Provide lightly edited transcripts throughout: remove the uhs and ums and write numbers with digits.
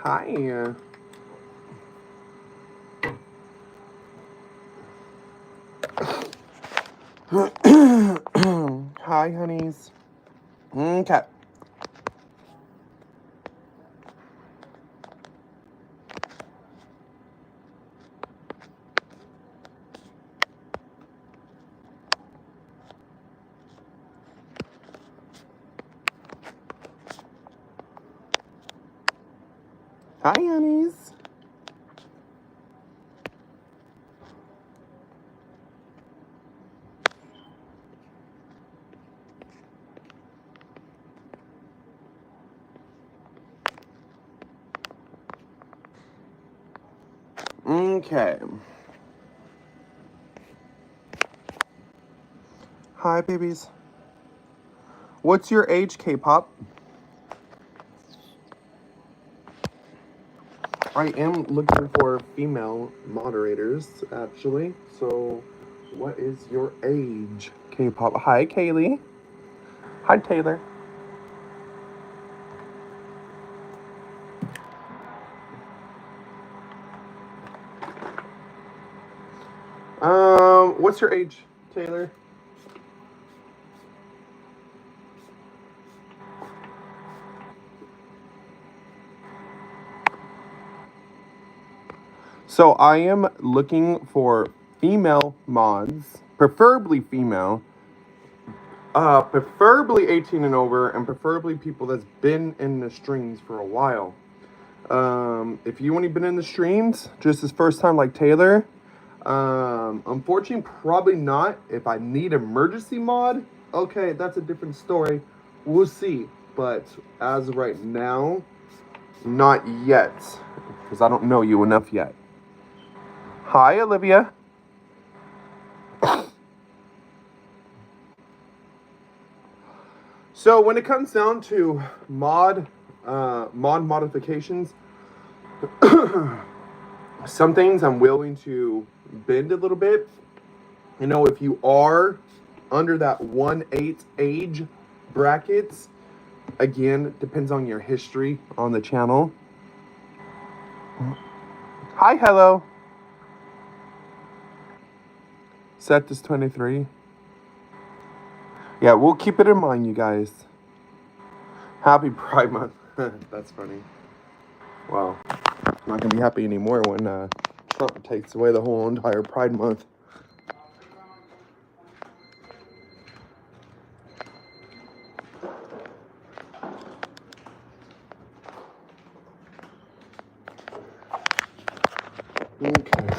Hi. Hi, honeys. Okay. Hi, honeys. Okay. Hi, babies. What's your age, K-pop? I am looking for female moderators, actually. So, what is your age, K-pop? Hi, Kaylee. Hi, Taylor. What's your age, Taylor? So I am looking for female mods, preferably female, preferably 18 and over, and preferably people that's been in the streams for a while. If you only been in the streams just this first time like Taylor, unfortunately probably not. If I need emergency mod, okay, that's a different story. We'll see. But as of right now, not yet, because I don't know you enough yet. Hi, Olivia. So when it comes down to mod modifications, some things I'm willing to bend a little bit. You know, if you are under that 1/8 age brackets, again, depends on your history on the channel. Hi, hello. Set is 23. Yeah, we'll keep it in mind, you guys. Happy Pride Month. That's funny. Wow. I'm not going to be happy anymore when Trump takes away the whole entire Pride Month. Okay.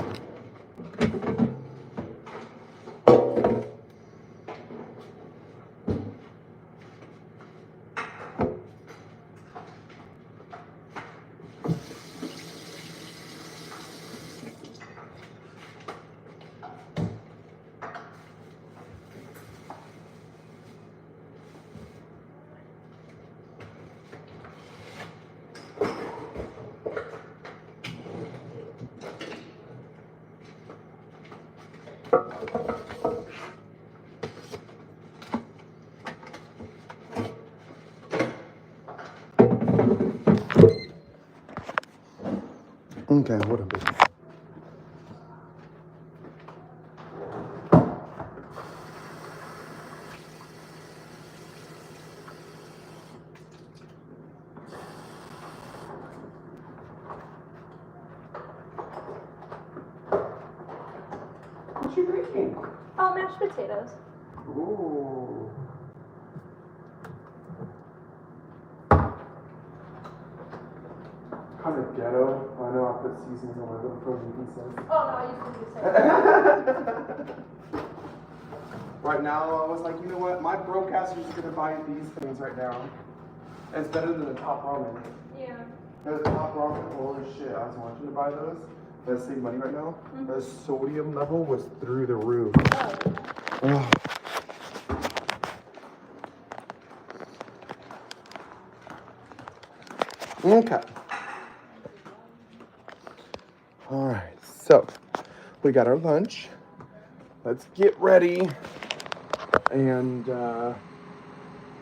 Okay, what a bit. What you drinking? Oh, mashed potatoes. Ooh. Kind of ghetto. I know I put seasonings on my little frozen pizzas. Oh, no, I used to do so. Right now, I was like, you know what? My broadcaster's just gonna buy these things right now. It's better than the top ramen. Yeah. The top ramen, holy shit! I was wanting to buy those. Let's save money right now. Mm-hmm. The sodium level was through the roof. Oh. Okay. All right. So we got our lunch. Let's get ready and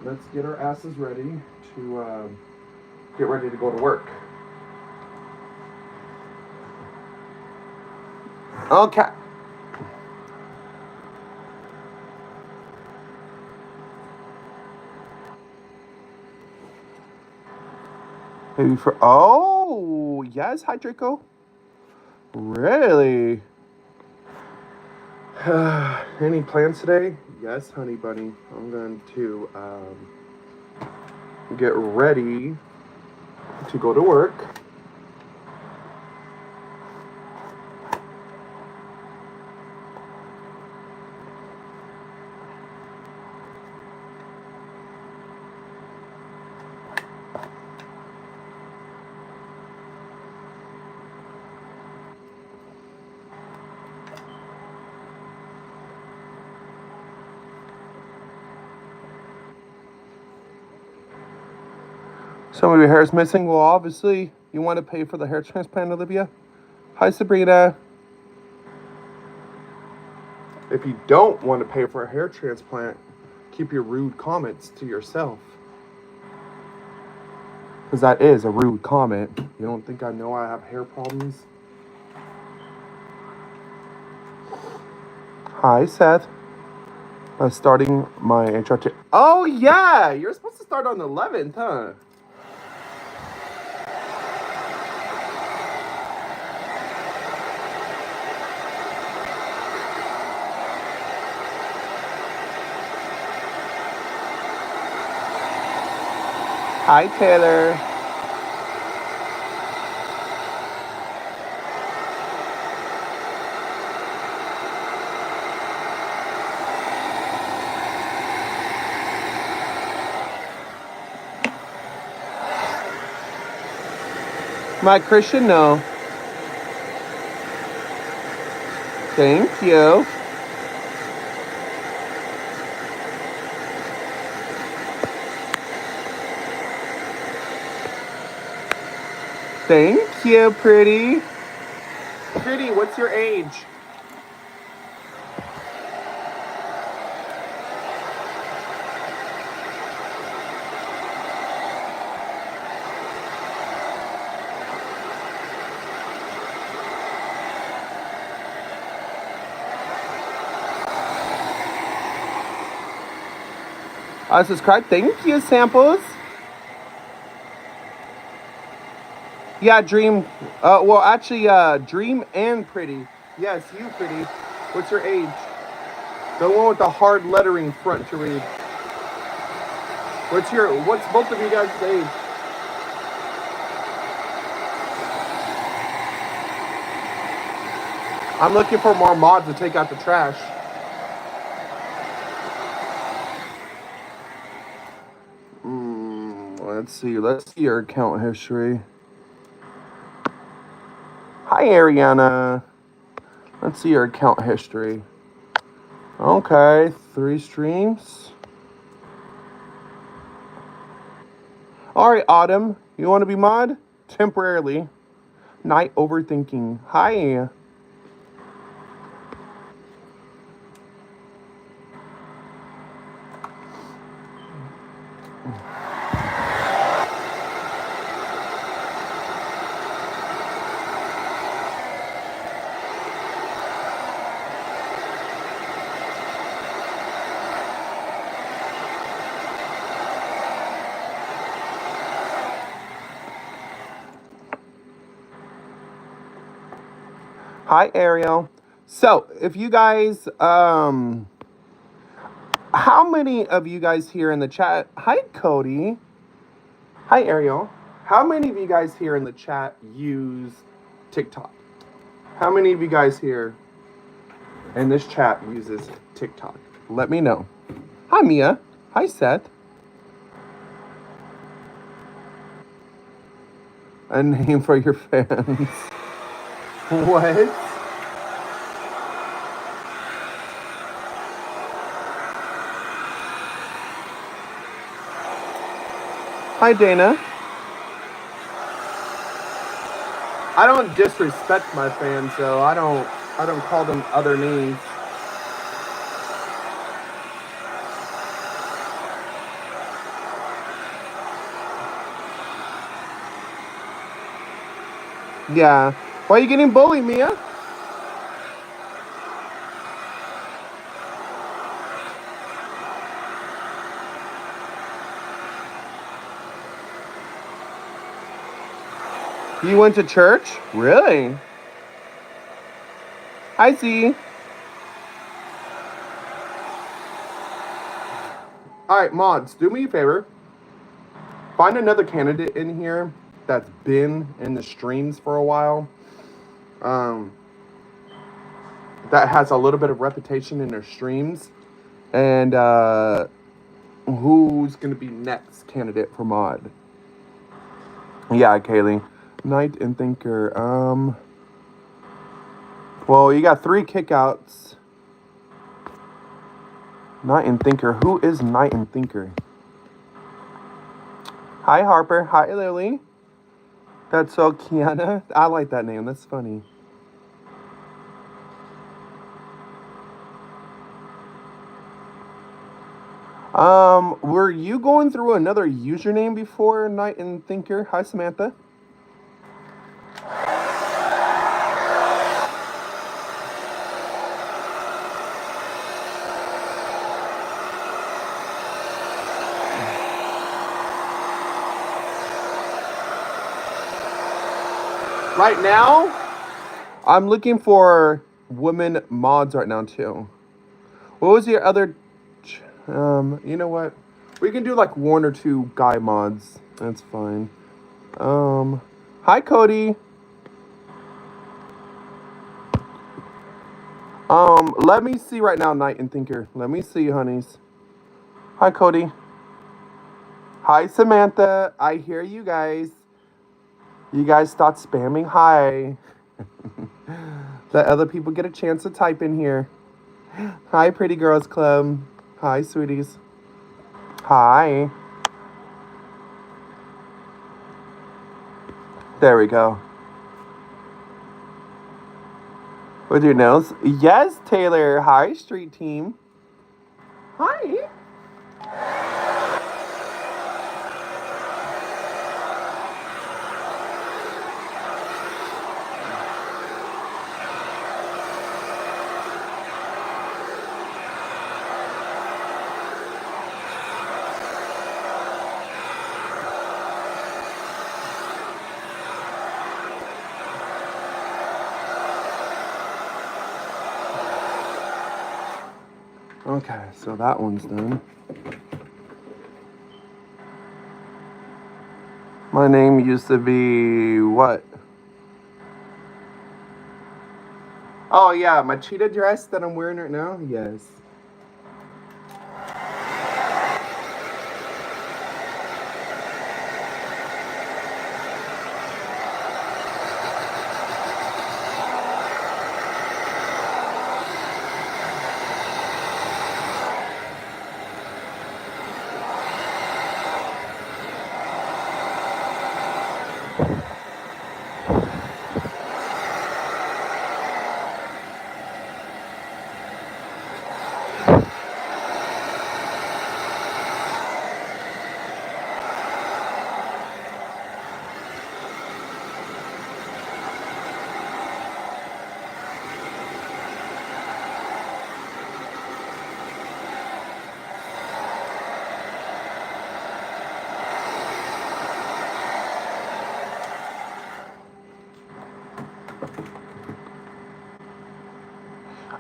let's get our asses ready to get ready to go to work. Okay. Maybe for... Oh, yes. Hi, Draco. Really? Any plans today? Yes, honey bunny. I'm going to get ready to go to work. Some of your hair is missing. Well, obviously, you want to pay for the hair transplant, Olivia. Hi, Sabrina. If you don't want to pay for a hair transplant, keep your rude comments to yourself. Because that is a rude comment. You don't think I know I have hair problems? Hi, Seth. Starting my HRT. Oh, yeah! You're supposed to start on the 11th, huh? Hi, Taylor. My Christian, no. Thank you. Thank you, pretty. Pretty, what's your age? Subscribe. Thank you, Samples. Yeah, Dream. Well, actually, Dream and Pretty. Yes, you, Pretty. What's your age? The one with the hard lettering front to read. What's both of you guys' age? I'm looking for more mods to take out the trash. Let's see your account history. Hi, Ariana. Let's see your account history. Okay, 3 streams. Alright, Autumn. You want to be mod? Temporarily. Night overthinking. Hi. Hi, Ariel. So, if you guys, how many of you guys here in the chat? Hi, Cody. Hi, Ariel. How many of you guys here in the chat use TikTok? How many of you guys here in this chat uses TikTok? Let me know. Hi, Mia. Hi, Seth. A name for your fans. What? Hi, Dana. I don't disrespect my fans, so I don't call them other names. Yeah. Why are you getting bullied, Mia? You went to church? Really? I see. Alright, mods, do me a favor. Find another candidate in here that's been in the streams for a while. That has a little bit of reputation in their streams. And who's going to be next candidate for mod? Yeah, Kaylee. Knight and Thinker. Well, you got 3 kickouts. Knight and Thinker. Who is Knight and Thinker? Hi, Harper. Hi, Lily. That's so Kiana. I like that name. That's funny. Were you going through another username before Knight and Thinker? Hi, Samantha. Right now, I'm looking for women mods right now too. What was your other? You know what? We can do like 1 or 2 guy mods. That's fine. Hi Cody. Let me see right now, Knight and Thinker. Let me see, honeys. Hi Cody. Hi Samantha. I hear you guys. You guys start spamming hi. Let other people get a chance to type in here. Hi, Pretty Girls Club. Hi, sweeties. Hi. There we go. With your nose? Yes, Taylor. Hi, Street Team. Hi. Okay, so that one's done. My name used to be what? Oh yeah, my cheetah dress that I'm wearing right now? Yes.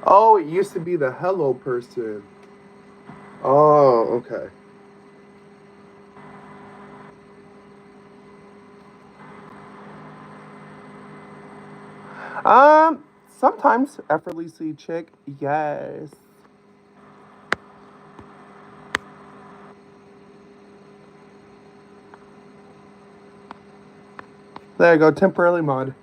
Oh, it used to be the hello person. Oh, okay. Sometimes effortlessly chick, yes. There you go, temporarily mod.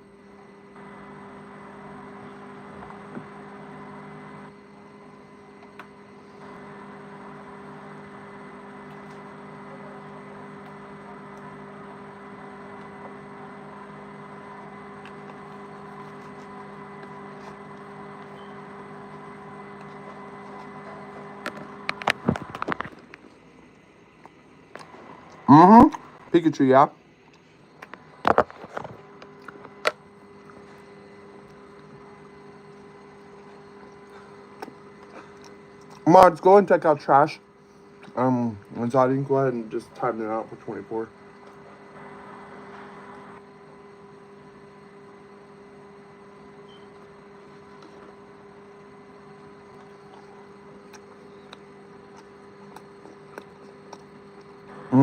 Pikachu, yeah. Mods, go and check out Trash. Anxiety, go ahead and just time it out for 24.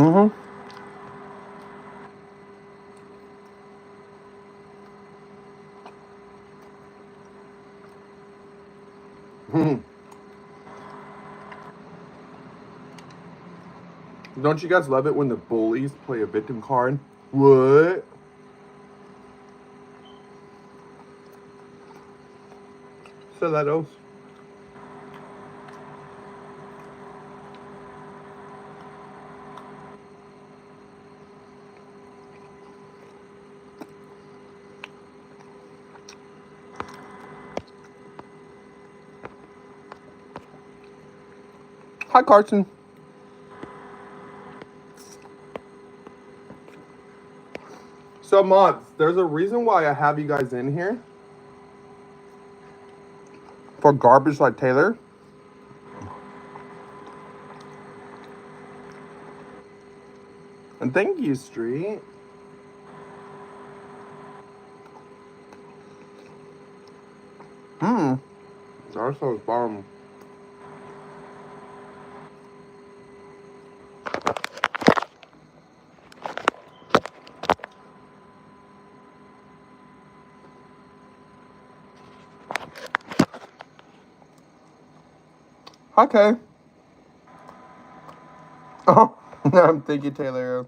Mm-hmm. Don't you guys love it when the bullies play a victim card? What? Stilettos. Hi, Carson. So, mods, there's a reason why I have you guys in here. For garbage like Taylor. And thank you, Street. That sounds bomb. Okay. Oh, thank you, Taylor.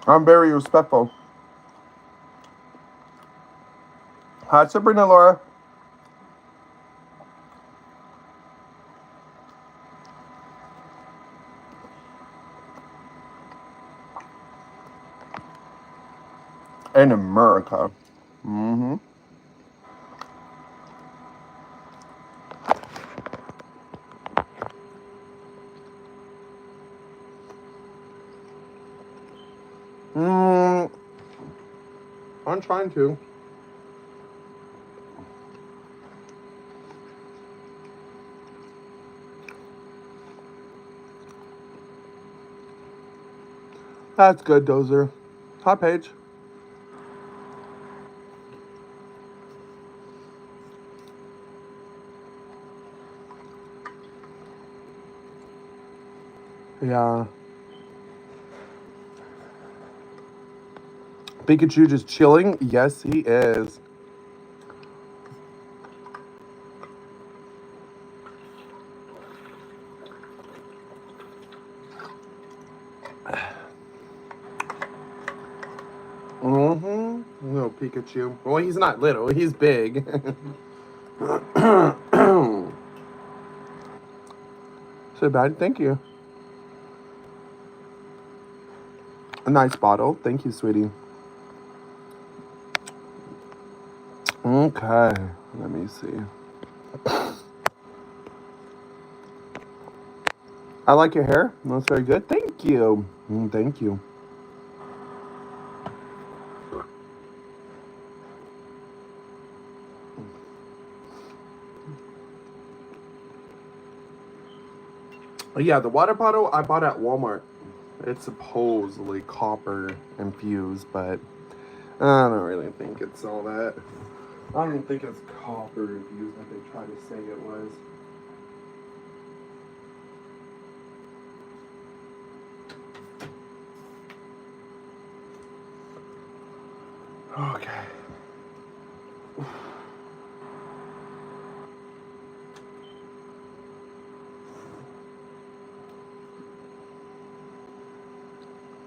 I'm very respectful. Hi, Sabrina, Laura. In America. I'm trying to. That's good, Dozer. Hi, Paige. Yeah. Pikachu just chilling? Yes, he is. Little Pikachu. Well, he's not little. He's big. So bad. Thank you. A nice bottle. Thank you, sweetie. Okay. Let me see. I like your hair. That's very good. Thank you. Thank you. Yeah, the water bottle I bought at Walmart. It's supposedly copper infused, but I don't really think it's all that. I don't think it's copper infused like they try to say it was. Okay.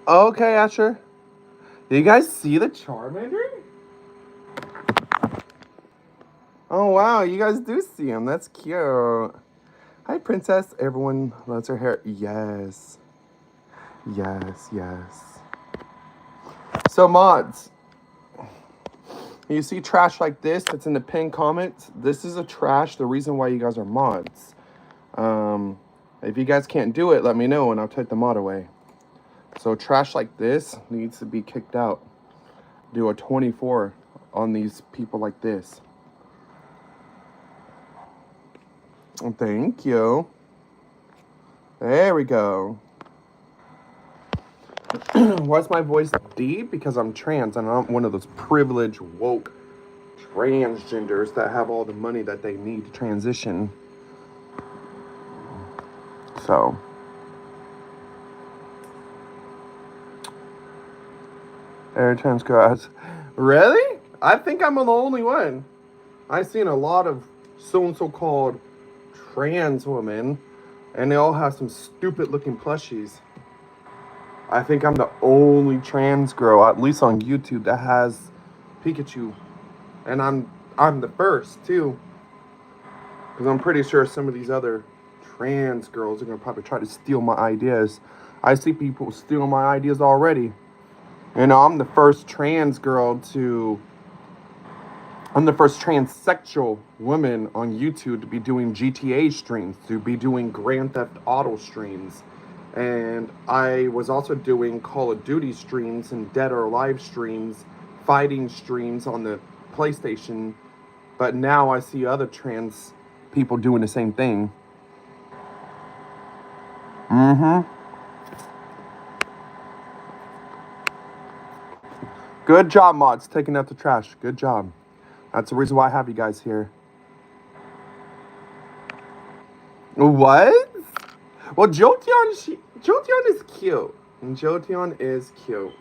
Okay, Asher. Do you guys see the Charmander? Oh, wow. You guys do see him. That's cute. Hi, Princess. Everyone loves her hair. Yes. Yes, yes. So, mods. You see trash like this that's in the pinned comments? This is a trash. The reason why you guys are mods. If you guys can't do it, let me know and I'll take the mod away. So trash like this needs to be kicked out. Do a 24 on these people like this. Thank you. There we go. Why's my voice deep? Because I'm trans and I'm one of those privileged, woke transgenders that have all the money that they need to transition. So. Air trans girls. Really? I think I'm the only one. I've seen a lot of so-and-so called trans women, and they all have some stupid looking plushies. I think I'm the only trans girl, at least on YouTube, that has Pikachu. And I'm the first too. Because I'm pretty sure some of these other trans girls are gonna probably try to steal my ideas. I see people stealing my ideas already. You know, I'm the first transsexual woman on YouTube to be doing GTA streams, to be doing Grand Theft Auto streams. And I was also doing Call of Duty streams and Dead or Alive streams, fighting streams on the PlayStation. But now I see other trans people doing the same thing. Good job, mods, taking out the trash. Good job. That's the reason why I have you guys here. What? Well, Jotion is cute. Jotion is cute.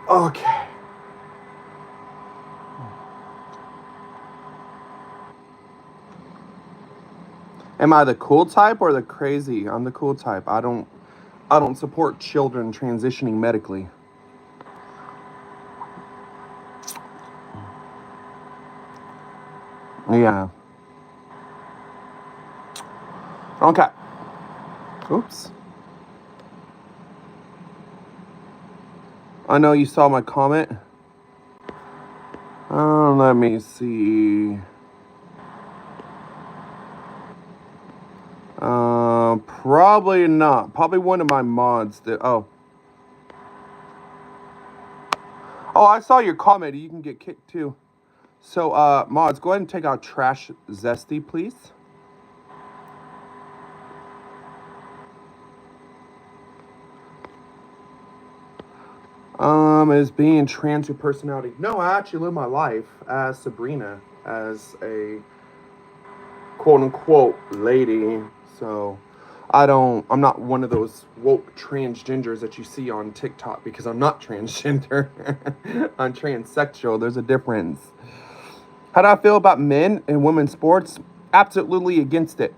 Okay. Am I the cool type or the crazy? I'm the cool type. I don't support children transitioning medically. Yeah. Okay. Oops. I know you saw my comment. Let me see. Probably not. Probably one of my mods that. Oh, I saw your comment. You can get kicked too. So, mods, go ahead and take out Trash Zesty, please. As being trans your personality. No, I actually live my life as Sabrina, as a quote-unquote lady. So, I'm not one of those woke transgenders that you see on TikTok, because I'm not transgender. I'm transsexual. There's a difference. How do I feel about men and women's sports? Absolutely against it.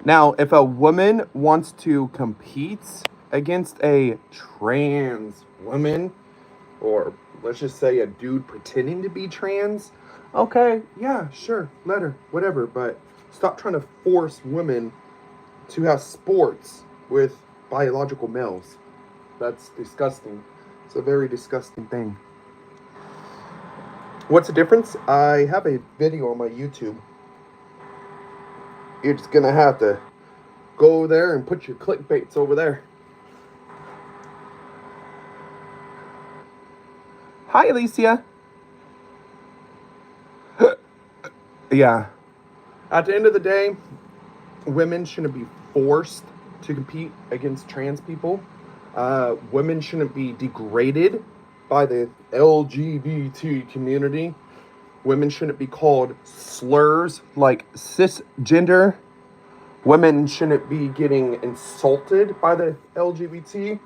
Now, if a woman wants to compete against a trans woman, or let's just say a dude pretending to be trans, okay, yeah, sure, let her, whatever, but stop trying to force women to have sports with biological males. That's disgusting. It's a very disgusting thing. What's the difference? I have a video on my YouTube. You're just gonna have to go there and put your clickbaits over there. Hi, Alicia. Yeah. At the end of the day, women shouldn't be forced to compete against trans people. Women shouldn't be degraded by the LGBT community. Women shouldn't be called slurs like cisgender. Women shouldn't be getting insulted by the LGBT.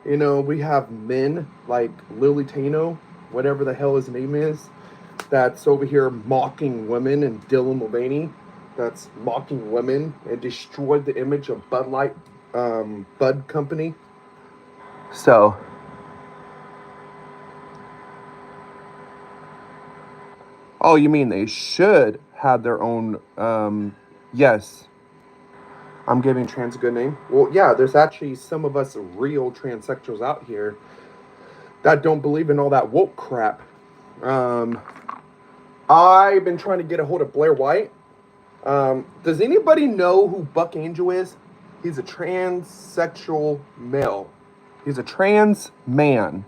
You know, we have men like Lily Tano, whatever the hell his name is, that's over here mocking women, and Dylan Mulvaney that's mocking women and destroyed the image of Bud Light, Bud Company. So, oh, you mean they should have their own, yes. I'm giving trans a good name. Well, yeah, there's actually some of us real transsexuals out here that don't believe in all that woke crap. I've been trying to get a hold of Blair White. Does anybody know who Buck Angel is? He's a transsexual male. He's a trans man.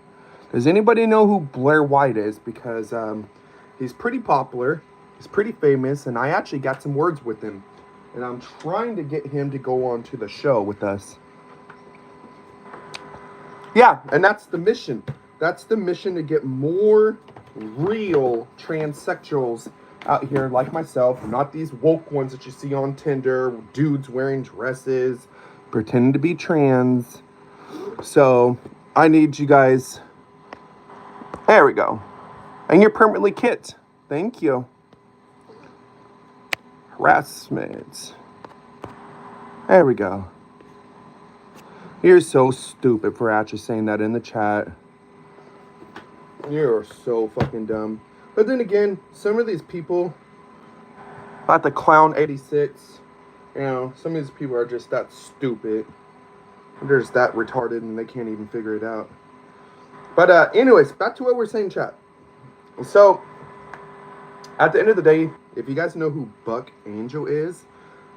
Does anybody know who Blair White is? Because He's pretty popular. He's pretty famous, and I actually got some words with him. And I'm trying to get him to go on to the show with us. Yeah, and that's the mission. That's the mission, to get more real transsexuals out here like myself, not these woke ones that you see on Tinder, dudes wearing dresses, pretending to be trans. So I need you guys. There we go. And you're permanently kit. Thank you. Harassment. There we go. You're so stupid for actually saying that in the chat. You're so fucking dumb. But then again, some of these people, like the Clown 86, you know, some of these people are just that stupid. They're just that retarded and they can't even figure it out. But anyways, back to what we're saying, chat. So, at the end of the day, if you guys know who Buck Angel is,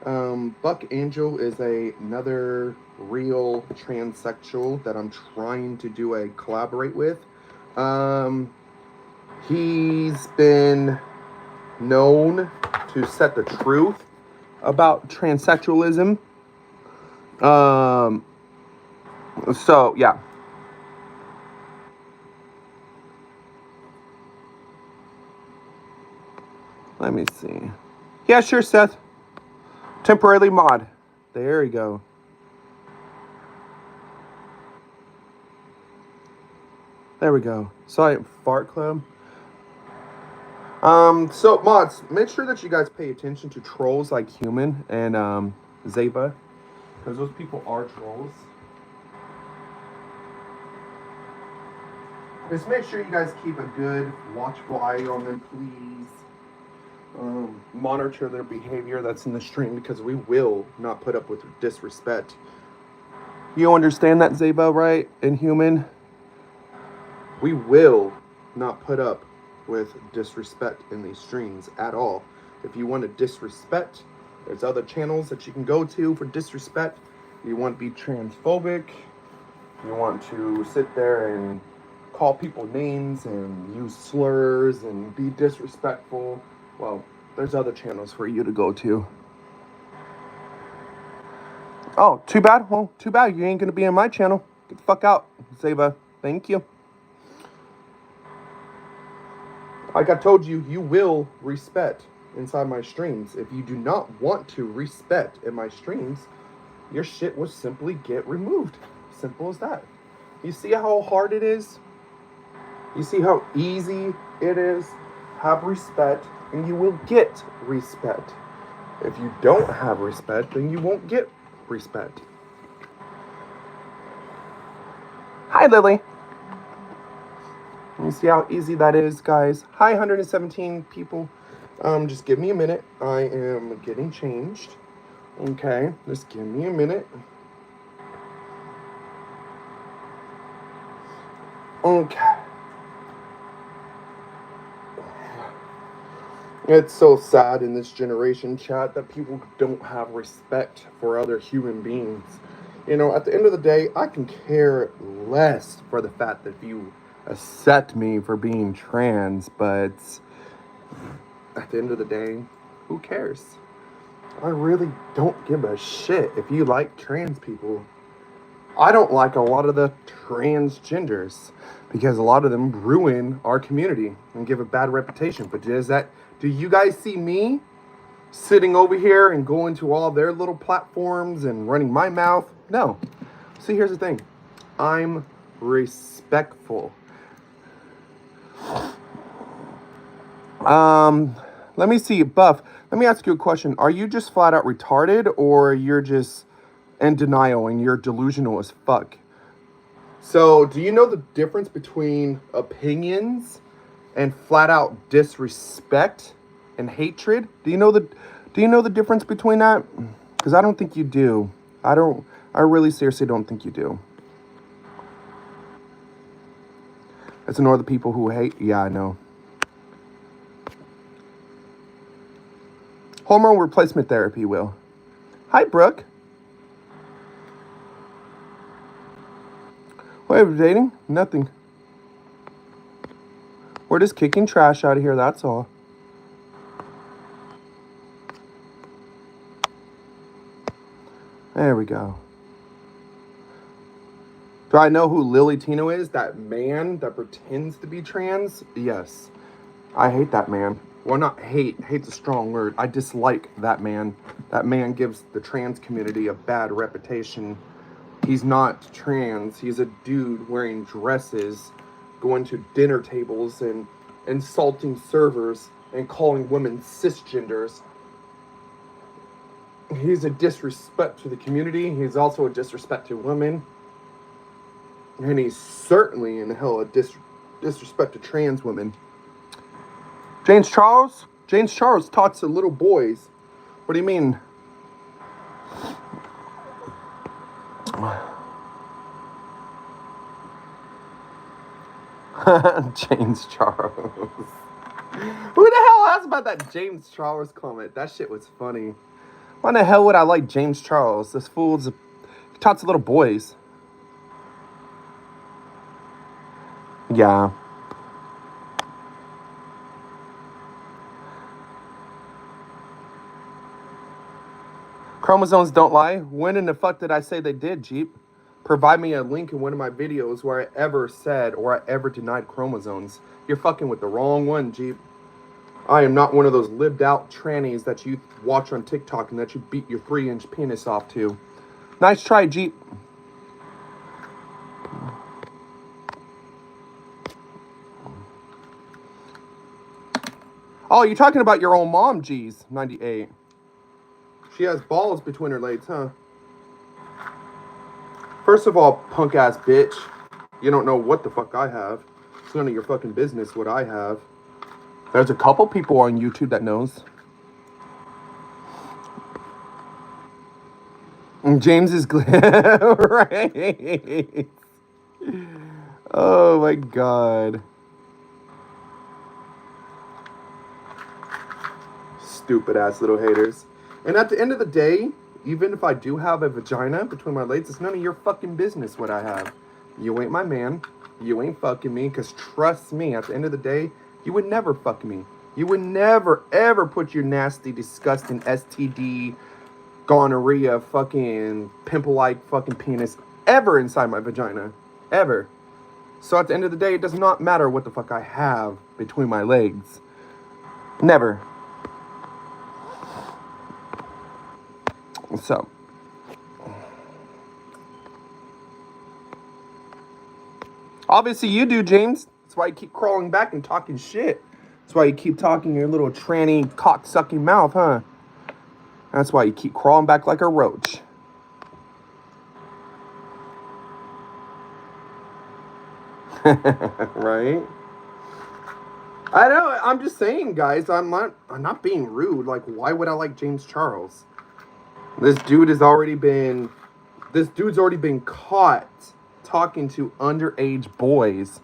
Buck Angel is another real transsexual that I'm trying to do a collaborate with. He's been known to set the truth about transsexualism. So yeah. Let me see. Yeah, sure, Seth. Temporarily mod. There you go. There we go. Silent Fart Club. So mods, make sure that you guys pay attention to trolls like Human and Zeba, because those people are trolls. Just make sure you guys keep a good watchful eye on them, please. Monitor their behavior that's in the stream, because we will not put up with disrespect. You understand that, Zeba, right? And Human? We will not put up with disrespect in these streams at all. If you want to disrespect, there's other channels that you can go to for disrespect. You want to be transphobic, you want to sit there and call people names and use slurs and be disrespectful, well, there's other channels for you to go to. Oh, too bad. Well, too bad. You ain't going to be in my channel. Get the fuck out, Zeba. Thank you. Like I told you, you will respect inside my streams. If you do not want to respect in my streams, your shit will simply get removed. Simple as that. You see how hard it is? You see how easy it is? Have respect, and you will get respect. If you don't have respect, then you won't get respect. Hi, Lily. You see how easy that is, guys? Hi, 117 people. Just give me a minute. I am getting changed. Okay, just give me a minute. Okay. It's so sad in this generation, chat, that people don't have respect for other human beings. You know, at the end of the day, I can care less for the fact that you accept me for being trans, but at the end of the day, who cares? I really don't give a shit if you like trans people. I don't like a lot of the transgenders because a lot of them ruin our community and give a bad reputation. But do you guys see me sitting over here and going to all their little platforms and running my mouth? No. See, here's the thing. I'm respectful. Let me see, Buff. Let me ask you a question. Are you just flat out retarded, or you're just in denial and you're delusional as fuck? So, do you know the difference between opinions and flat out disrespect and hatred? Do you know the difference between that? Because I don't think you do. I really seriously don't think you do. Let's ignore the people who hate. Yeah, I know. Hormone replacement therapy, Will. Hi, Brooke. What are you dating? Nothing. We're just kicking trash out of here, that's all. There we go. Do I know who Lily Tino is? That man that pretends to be trans? Yes. I hate that man. Well, not hate. Hate's a strong word. I dislike that man. That man gives the trans community a bad reputation. He's not trans. He's a dude wearing dresses, going to dinner tables and insulting servers and calling women cisgenders. He's a disrespect to the community. He's also a disrespect to women. And he's certainly in hell a disrespect to trans women. James Charles? James Charles talks to little boys. What do you mean? James Charles. Who the hell asked about that James Charles comment? That shit was funny. Why the hell would I like James Charles? This fool's he talks to little boys. Yeah. Chromosomes don't lie. When in the fuck did I say they did, Jeep? Provide me a link in one of my videos where I ever said or I ever denied chromosomes. You're fucking with the wrong one, Jeep. I am not one of those lived out trannies that you watch on TikTok and that you beat your 3-inch penis off to. Nice try, Jeep. Oh, you're talking about your own mom, geez. 98. She has balls between her legs, huh? First of all, punk ass bitch, you don't know what the fuck I have. It's none of your fucking business what I have. There's a couple people on YouTube that knows. And James is right. Oh my god. Stupid ass little haters. And at the end of the day, even if I do have a vagina between my legs, it's none of your fucking business what I have. You ain't my man. You ain't fucking me. Because trust me, at the end of the day, you would never fuck me. You would never, ever put your nasty, disgusting STD, gonorrhea, fucking pimple-like fucking penis ever inside my vagina. Ever. So at the end of the day, it does not matter what the fuck I have between my legs. Never. So. Obviously you do, James. That's why you keep crawling back and talking shit. That's why you keep talking your little tranny cock-sucking mouth, huh? That's why you keep crawling back like a roach. Right? I know, I'm just saying, guys, I'm not being rude. Like, why would I like James Charles? This dude's already been caught talking to underage boys.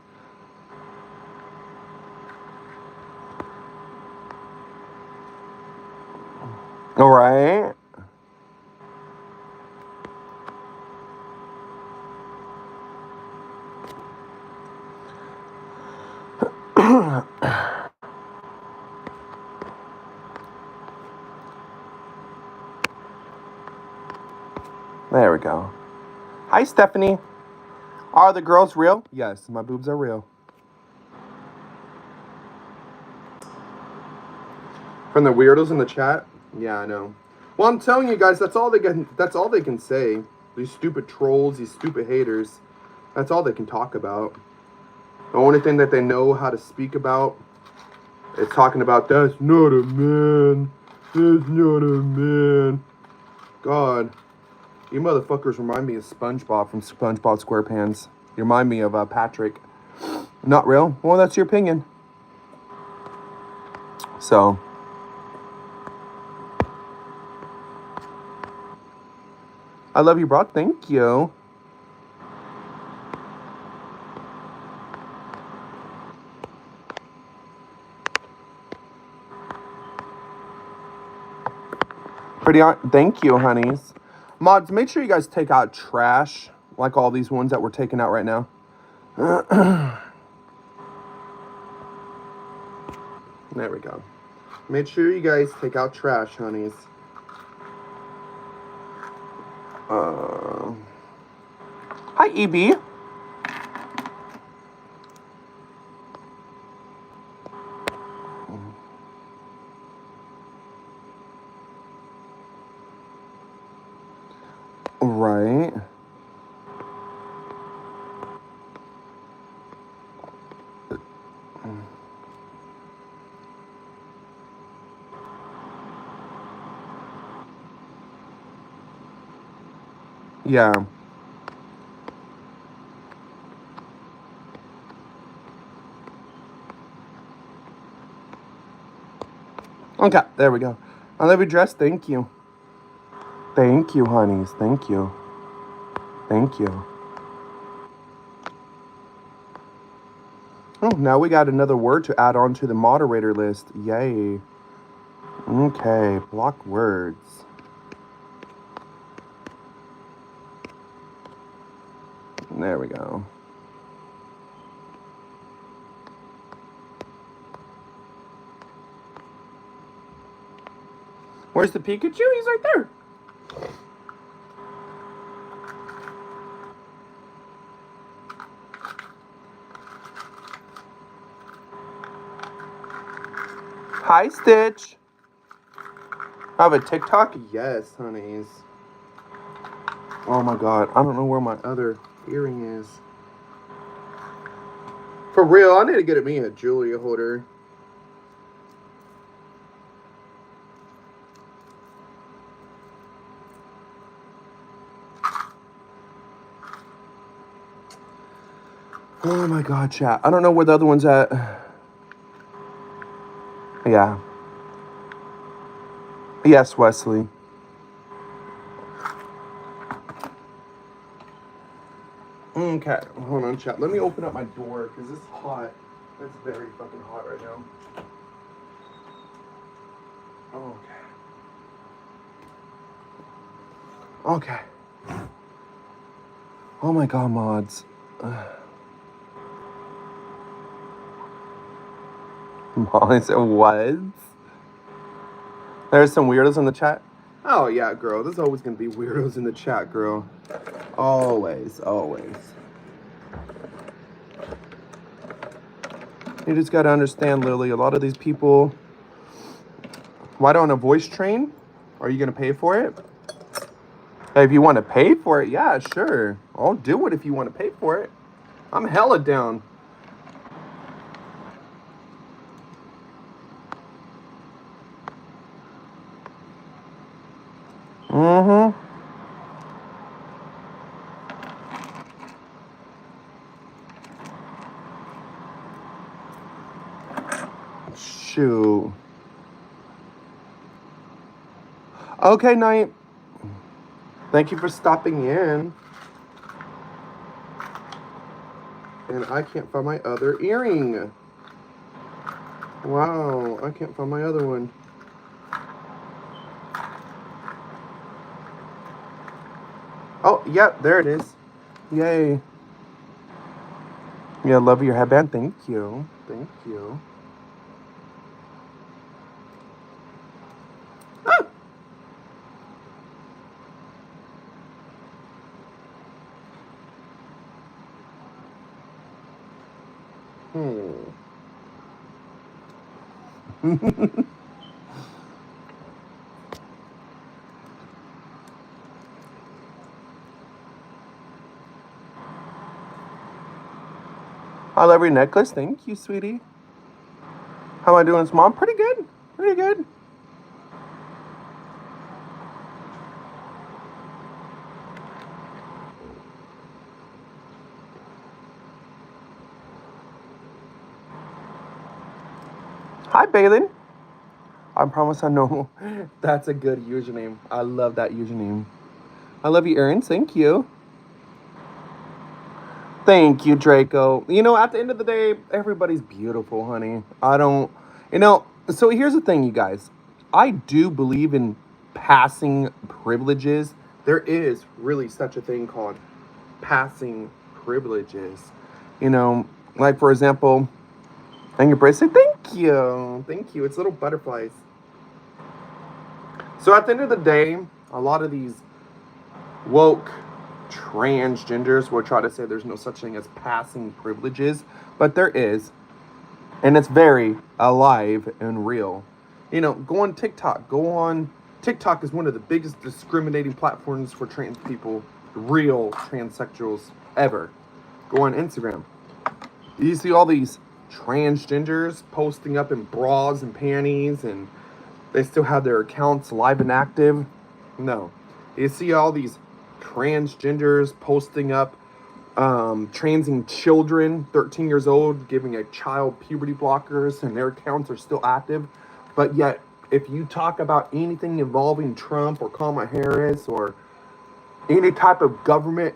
All right. There we go. Hi, Stephanie. Are the girls real? Yes, my boobs are real. From the weirdos in the chat? Yeah, I know. Well, I'm telling you guys, that's all they can say. These stupid trolls, these stupid haters. That's all they can talk about. The only thing that they know how to speak about is talking about, that's not a man. That's not a man. God. You motherfuckers remind me of SpongeBob from SpongeBob SquarePants. You remind me of Patrick. Not real? Well, that's your opinion. So. I love you, Brock. Thank you. Pretty on. Thank you, honeys. Mods, make sure you guys take out trash, like all these ones that we're taking out right now. There we go. Make sure you guys take out trash, honeys. Hi, EB. Right. Yeah. Okay, there we go. I love your dress. Thank you. Thank you, honeys. Thank you. Thank you. Oh, now we got another word to add on to the moderator list. Yay. Okay, block words. There we go. Where's the Pikachu? He's right there. Hi, Stitch. I have a TikTok? Yes, honeys. Oh my god, I don't know where my other earring is. For real, I need to get me a jewelry holder. Oh my god, chat. I don't know where the other one's at. Yeah. Yes, Wesley. Okay, hold on, chat. Let me open up my door because it's hot. It's very fucking hot right now. Okay. Okay. Oh my god, mods. Molly said, what? There's some weirdos in the chat? Oh yeah, girl. There's always gonna be weirdos in the chat, girl. Always, always. You just gotta understand, Lily, a lot of these people... Why don't a voice train? Are you gonna pay for it? If you want to pay for it, yeah, sure. I'll do it if you want to pay for it. I'm hella down. Mm-hmm. Shoot. Okay, Night. Thank you for stopping in. And I can't find my other earring. Wow, I can't find my other one. Oh, yep, there it is. Yay. Yeah, love your headband. Thank you. Thank you. Ah! I love your necklace. Thank you, sweetie. How am I doing, Mom? Pretty good. Pretty good. Hi, Balin. I promise I know. That's a good username. I love that username. I love you, Erin. Thank you. Thank you, Draco. You know, at the end of the day, everybody's beautiful, honey. I don't... You know, so here's the thing, you guys. I do believe in passing privileges. There is really such a thing called passing privileges. You know, like, for example, And your bracelet, thank you. Thank you. It's little butterflies. So at the end of the day, a lot of these woke transgenders will try to say there's no such thing as passing privileges, but there is. And it's very alive and real. You know, go on TikTok. TikTok is one of the biggest discriminating platforms for trans people, real transsexuals ever. Go on Instagram. You see all these transgenders posting up in bras and panties, and they still have their accounts live and active. No. You see all these transgenders posting up transing children, 13 years old, giving a child puberty blockers, and their accounts are still active. But yet, if you talk about anything involving Trump or Kamala Harris or any type of government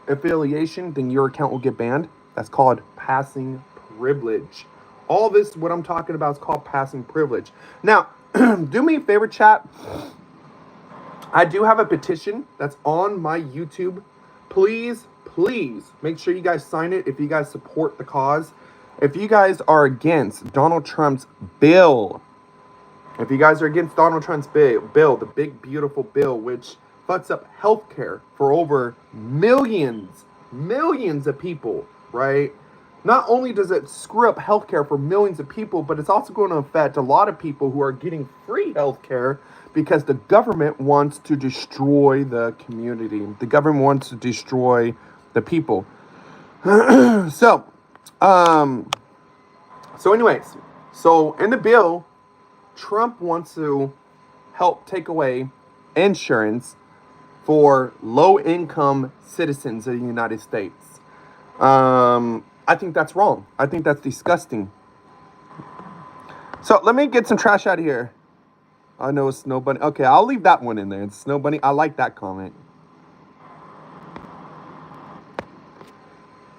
affiliation, then your account will get banned. That's called passing privilege. All this, what I'm talking about, is called passing privilege. Now, do me a favor, chat. I do have a petition that's on my YouTube. Please make sure you guys sign it if you guys support the cause. If you guys are against Donald Trump's bill, the big beautiful bill, which fucks up healthcare for over millions of people, right? Not only does it screw up healthcare for millions of people, but it's also going to affect a lot of people who are getting free healthcare because the government wants to destroy the community. The government wants to destroy the people. So in the bill, Trump wants to help take away insurance for low-income citizens of the United States. I think that's wrong. I think that's disgusting. So let me get some trash out of here. I know it's Snow Bunny. Okay, I'll leave that one in there. It's Snow Bunny. I like that comment.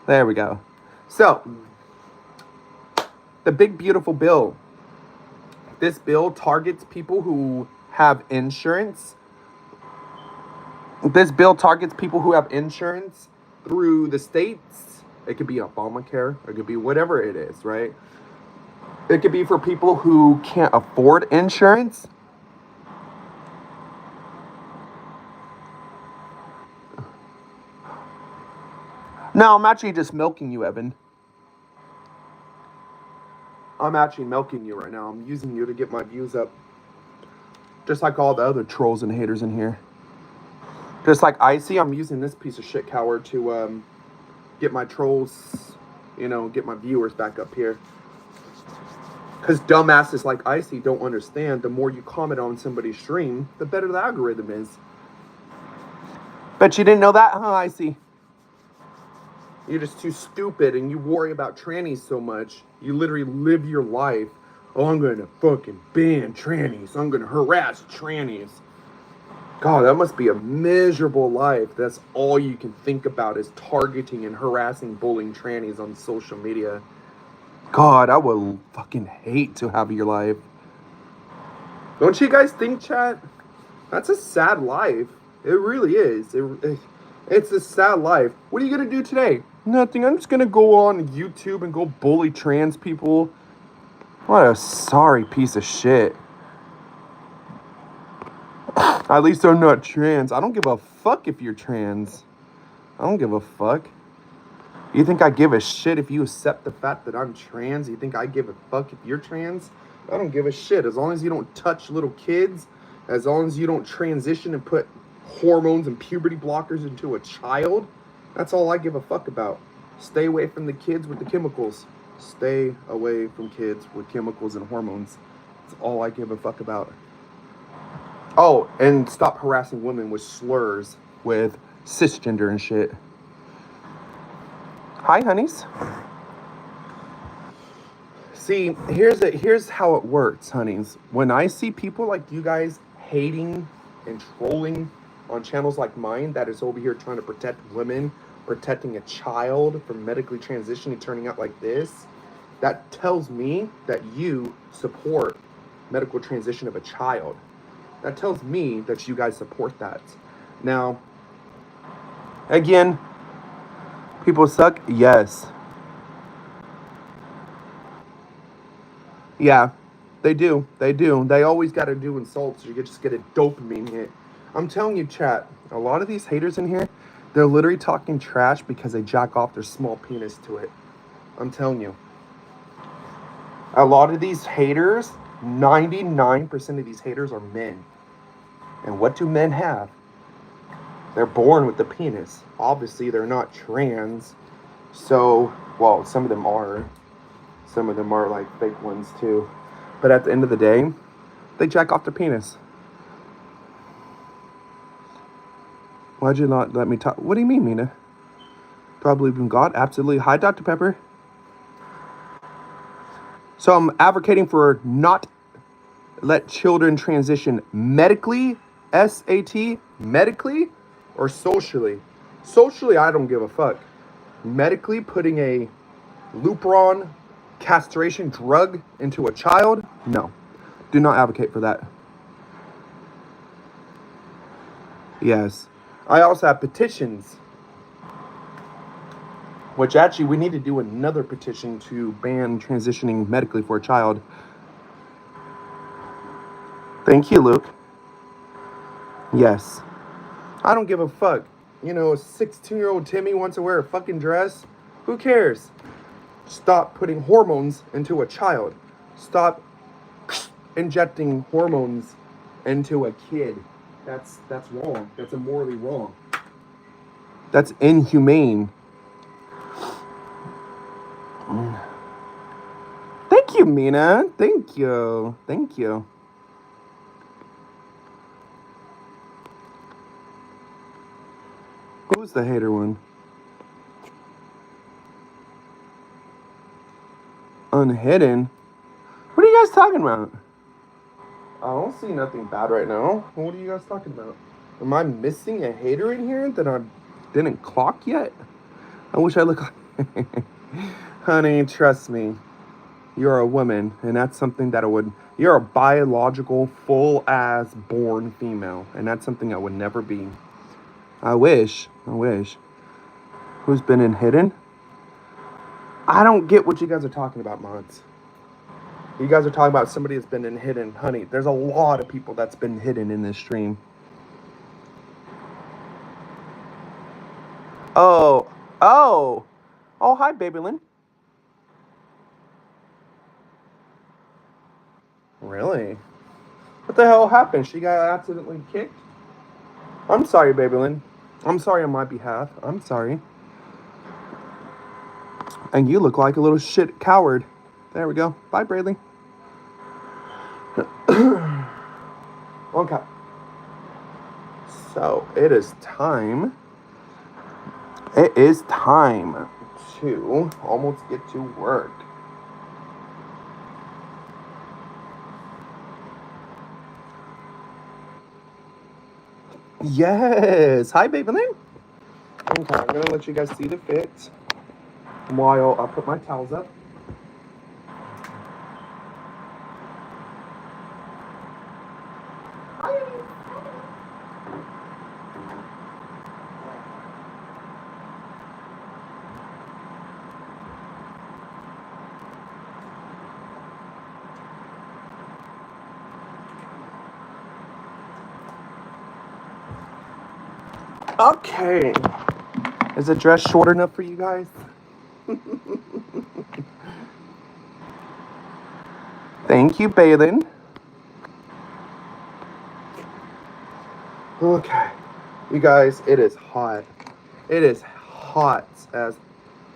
There we go. So, the big beautiful bill. This bill targets people who have insurance. This bill targets people who have insurance through the states. It could be Obamacare. It could be whatever it is, right? It could be for people who can't afford insurance. No, I'm actually just milking you, Evan. I'm actually milking you right now. I'm using you to get my views up. Just like all the other trolls and haters in here. Just like Icy, I'm using this piece of shit coward to get my trolls, get my viewers back up here. Because dumbasses like Icy don't understand, the more you comment on somebody's stream, the better the algorithm is. Bet you didn't know that, huh, Icy? You're just too stupid and you worry about trannies so much. You literally live your life. Oh, I'm going to fucking ban trannies. I'm going to harass trannies. God, that must be a miserable life. That's all you can think about is targeting and harassing, bullying trannies on social media. God, I would fucking hate to have your life. Don't you guys think, chat? That's a sad life. It really is. It's a sad life. What are you going to do today? Nothing. I'm just going to go on YouTube and go bully trans people. What a sorry piece of shit. At least I'm not trans. I don't give a fuck if you're trans. I don't give a fuck. You think I give a shit if you accept the fact that I'm trans? You think I give a fuck if you're trans? I don't give a shit. As long as you don't touch little kids, as long as you don't transition and put hormones and puberty blockers into a child, that's all I give a fuck about. Stay away from the kids with the chemicals. Stay away from kids with chemicals and hormones. That's all I give a fuck about. Oh, and stop harassing women with slurs, with cisgender and shit. Hi, honeys. See, here's how it works, honeys. When I see people like you guys hating and trolling on channels like mine that is over here trying to protect women, protecting a child from medically transitioning, turning out like this, that tells me that you support medical transition of a child. That tells me that you guys support that. Now, again, people suck? Yes. Yeah, they do. They do. They always got to do insults. So you just get a dopamine hit. I'm telling you, chat, a lot of these haters in here, they're literally talking trash because they jack off their small penis to it. I'm telling you. A lot of these haters, 99% of these haters are men. And what do men have? They're born with the penis. Obviously, they're not trans. So, well, some of them are. Some of them are like fake ones too. But at the end of the day, they jack off their penis. Why'd you not let me talk? What do you mean, Mina? Do I believe in God? Absolutely. Hi, Dr. Pepper. So I'm advocating for not let children transition medically, SAT, medically, or socially. Socially, I don't give a fuck. Medically, putting a Lupron castration drug into a child? No. Do not advocate for that. Yes. I also have petitions. Which actually, we need to do another petition to ban transitioning medically for a child. Thank you, Luke. Yes. I don't give a fuck. You know, a 16-year-old Timmy wants to wear a fucking dress. Who cares? Stop putting hormones into a child. Stop injecting hormones into a kid. That's wrong. That's immorally wrong. That's inhumane. Thank you, Mina. Thank you. Thank you. Who's the hater one? Unhidden? What are you guys talking about? I don't see nothing bad right now. What are you guys talking about? Am I missing a hater in here that I didn't clock yet? I wish I looked like... Honey, trust me. You're a woman, and that's something that I would... You're a biological, full-ass born female, and that's something I would never be. I wish. Who's been in hidden? I don't get what you guys are talking about, mods. You guys are talking about somebody that's been in hidden. Honey, there's a lot of people that's been hidden in this stream. Oh, hi, Babylin. Really? What the hell happened? She got accidentally kicked? I'm sorry, Babylin. I'm sorry on my behalf. I'm sorry. And you look like a little shit coward. There we go. Bye, Bradley. Okay. So, it is time. It is time to almost get to work. Yes. Hi, Babylin. Okay, I'm going to let you guys see the fit while I put my towels up. Okay. Is the dress short enough for you guys? Thank you, Balin. Okay. You guys, it is hot. It is hot as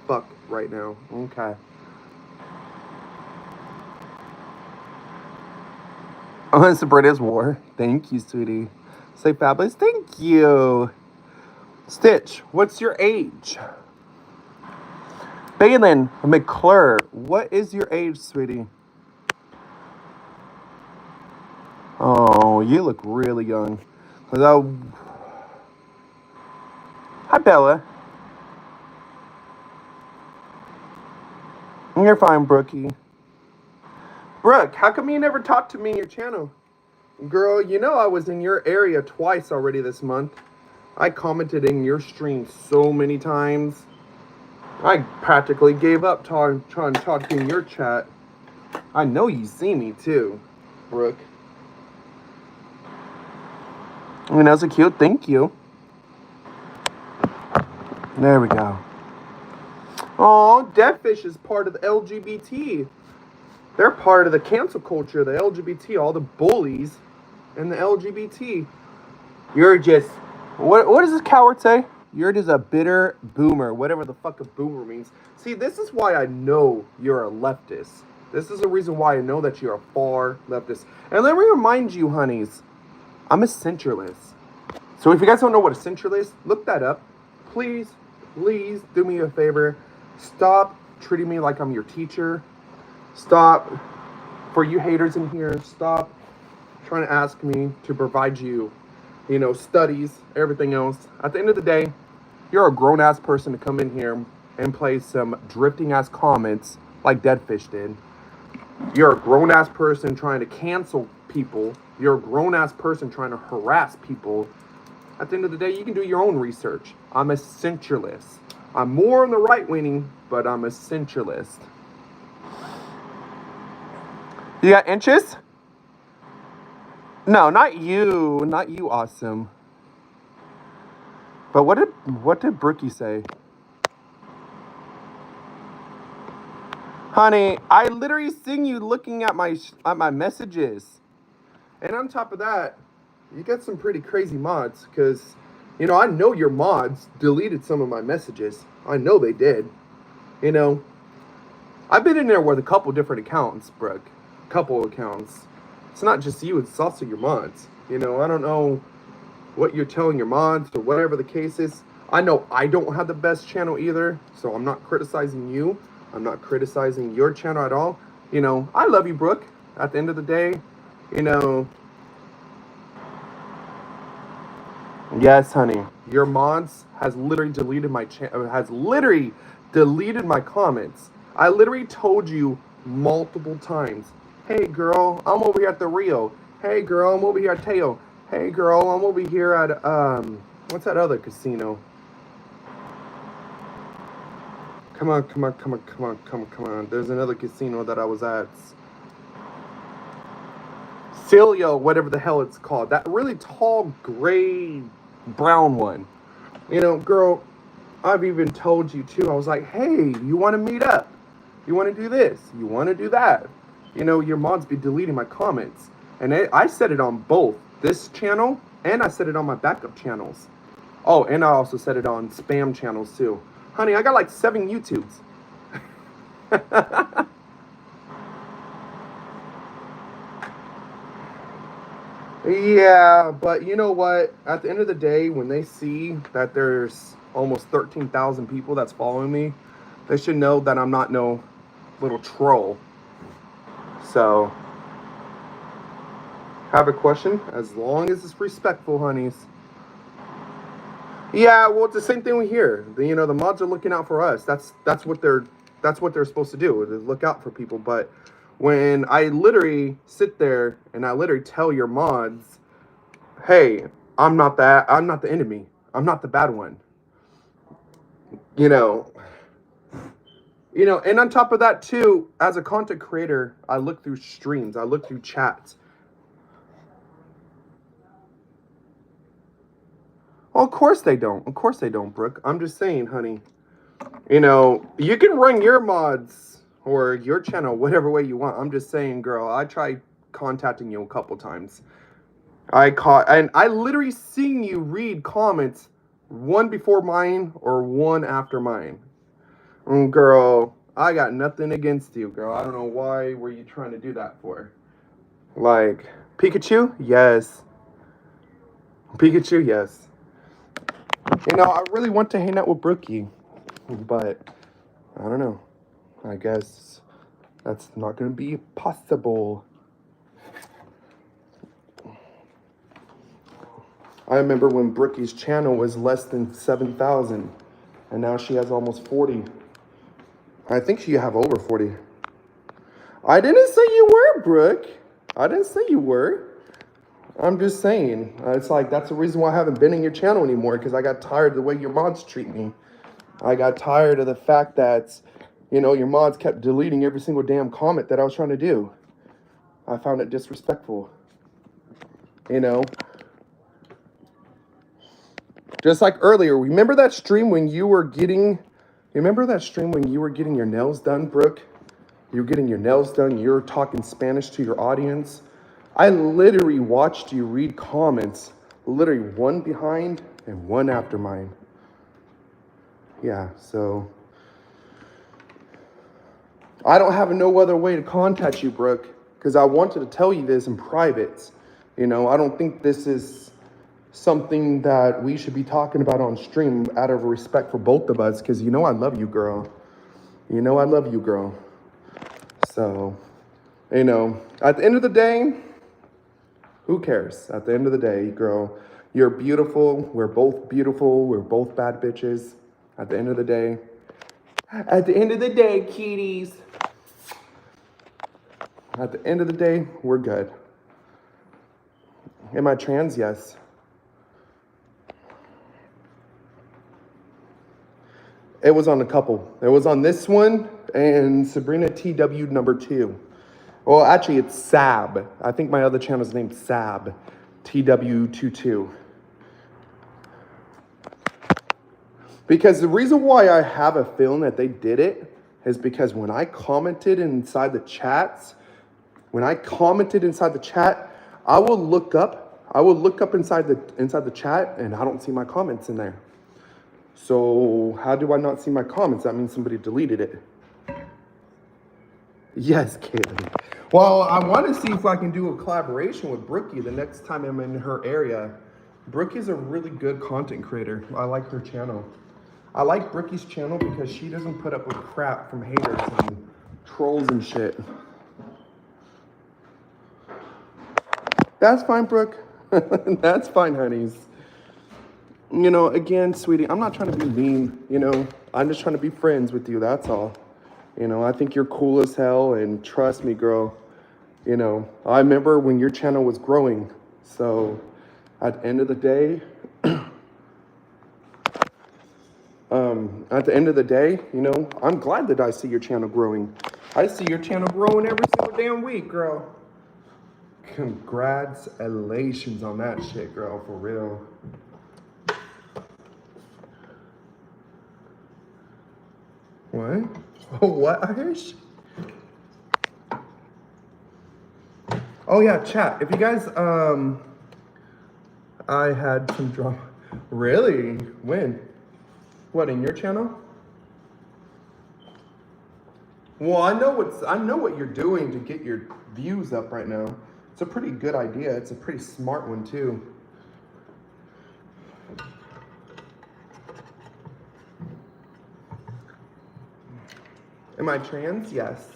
fuck right now. Okay. Oh, it's the British War. Thank you, sweetie. Say fabulous. Thank you. Stitch, what's your age? Balin McClure, what is your age, sweetie? Oh, you look really young. Hi, Bella. You're fine, Brookie. Brooke, how come you never talked to me in your channel? Girl, you know I was in your area twice already this month. I commented in your stream so many times. I practically gave up trying to talk in your chat. I know you see me too, Brooke. I mean, that's a cute. Thank you. There we go. Oh, Deadfish is part of the LGBT. They're part of the cancel culture, the LGBT, all the bullies and the LGBT. You're just, what does this coward say? You're just a bitter boomer, whatever the fuck a boomer means. See, this is why I know you're a leftist. This is the reason why I know that you're a far leftist. And let me remind you, honeys, I'm a centralist. So if you guys don't know what a centralist is, look that up. Please do me a favor. Stop treating me like I'm your teacher. Stop, for you haters in here, stop trying to ask me to provide you, studies, everything else. At the end of the day, you're a grown-ass person to come in here and play some drifting-ass comments like Deadfish did. You're a grown-ass person trying to cancel people. You're a grown-ass person trying to harass people. At the end of the day, you can do your own research. I'm a centralist. I'm more on the right-wing, but I'm a centralist. You got inches? No, not you. Not you, awesome. But what did Brookie say? Honey, I literally seen you looking at my messages. And on top of that, you got some pretty crazy mods, because, I know your mods deleted some of my messages. I know they did. I've been in there with a couple different accounts, Brooke. Couple accounts. It's not just you, it's also your mods. I don't know what you're telling your mods or whatever the case is. I know I don't have the best channel either, so I'm not criticizing you. I'm not criticizing your channel at all. I love you, Brooke. At the end of the day, yes, honey. Your mods has literally deleted my deleted my comments. I literally told you multiple times, hey girl, I'm over here at the Rio. Hey girl, I'm over here at Teo. Hey girl, I'm over here at what's that other casino? Come on. There's another casino that I was at. Celia, whatever the hell it's called. That really tall, gray, brown one. Girl, I've even told you too. I was like, hey, you want to meet up? You want to do this? You want to do that? Your mods be deleting my comments. And I said it on both this channel, and I said it on my backup channels. Oh, and I also said it on spam channels too. Honey, I got like 7 YouTubes. Yeah, but you know what? At the end of the day, when they see that there's almost 13,000 people that's following me, they should know that I'm not no little troll. So, have a question? As long as it's respectful, honeys. Yeah, well, it's the same thing we hear. The mods are looking out for us. That's what they're supposed to do, is look out for people. But when I literally sit there and I literally tell your mods, hey, I'm not the enemy. I'm not the bad one. And on top of that too, as a content creator, I look through streams, I look through chats. Well, of course they don't. Of course they don't, Brooke. I'm just saying, honey. You can run your mods or your channel whatever way you want. I'm just saying, girl, I tried contacting you a couple times. And I literally seen you read comments, one before mine or one after mine. Girl, I got nothing against you, girl. I don't know why were you trying to do that for. Like, Pikachu? Yes. Pikachu? Yes. I really want to hang out with Brookie, but I don't know. I guess that's not going to be possible. I remember when Brookie's channel was less than 7,000, and now she has almost 40. I think she have over 40. I didn't say you were, Brooke. I didn't say you were. I'm just saying. It's like, that's the reason why I haven't been in your channel anymore, because I got tired of the way your mods treat me. I got tired of the fact that You know, your mods kept deleting every single damn comment that I was trying to do. I found it disrespectful. You know? Just like earlier, remember that stream when you were getting... Remember that stream when you were getting your nails done, Brooke? You were getting your nails done, you were talking Spanish to your audience. I literally watched you read comments, literally one behind and one after mine. Yeah, so... I don't have no other way to contact you, Brooke, because I wanted to tell you this in private. You know, I don't think this is something that we should be talking about on stream out of respect for both of us, because you know I love you, girl. You know I love you, girl. So, you know, at the end of the day, who cares? At the end of the day, girl, you're beautiful. We're both beautiful. We're both bad bitches. At the end of the day, cuties. At the end of the day, we're good. Am I trans? Yes. It was on a couple. It was on this one and Sabrinatw number 2. Well, actually, it's Sab. I think my other channel is named Sab TW22. Because the reason why I have a feeling that they did it is because when I commented inside the chats, I will look up inside the chat and I don't see my comments in there. So how do I not see my comments? That means somebody deleted it. Yes, Caitlin. Well, I want to see if I can do a collaboration with Brookie the next time I'm in her area. Brookie's a really good content creator. I like her channel. I like Brookie's channel because she doesn't put up with crap from haters and trolls and shit. That's fine, Brooke. That's fine, honeys. You know, again, sweetie, I'm not trying to be mean, you know. I'm just trying to be friends with you, that's all. You know, I think you're cool as hell, and trust me, girl. You know, I remember when your channel was growing. So, at the end of the day, you know, I'm glad that I see your channel growing. I see your channel growing every single damn week, girl. Congratulations on that shit, girl, for real. What? Oh, what, Irish? Oh, yeah, chat. If you guys, I had some drama. Really? When? What, in your channel? Well, I know what you're doing to get your views up right now. It's a pretty good idea. It's a pretty smart one, too. Am I trans? Yes.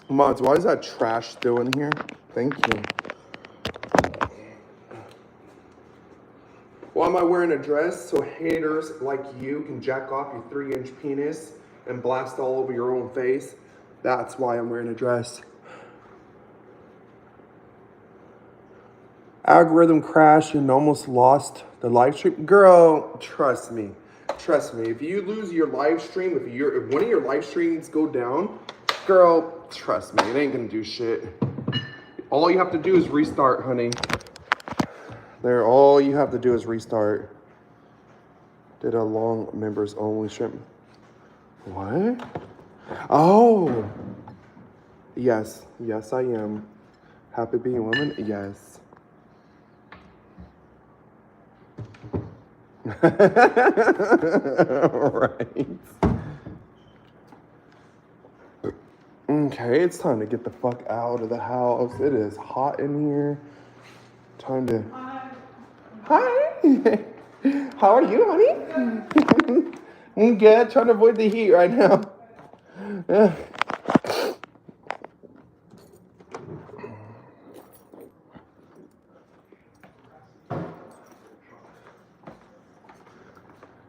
Mods, why is that trash still in here? Thank you. Why am I wearing a dress? So haters like you can jack off your 3-inch penis and blast all over your own face. That's why I'm wearing a dress. Algorithm crashed and almost lost the live stream. Girl, trust me. Trust me. If you lose your live stream, if one of your live streams go down, girl, trust me, it ain't gonna do shit. All you have to do is restart, honey. All you have to do is restart. Did a long members only stream. What? Oh. Yes. Yes, I am. Happy being a woman? Yes. Right. Okay, it's time to get the fuck out of the house. It is hot in here. Time to... Hi. How are you, honey? I'm good. Trying to avoid the heat right now.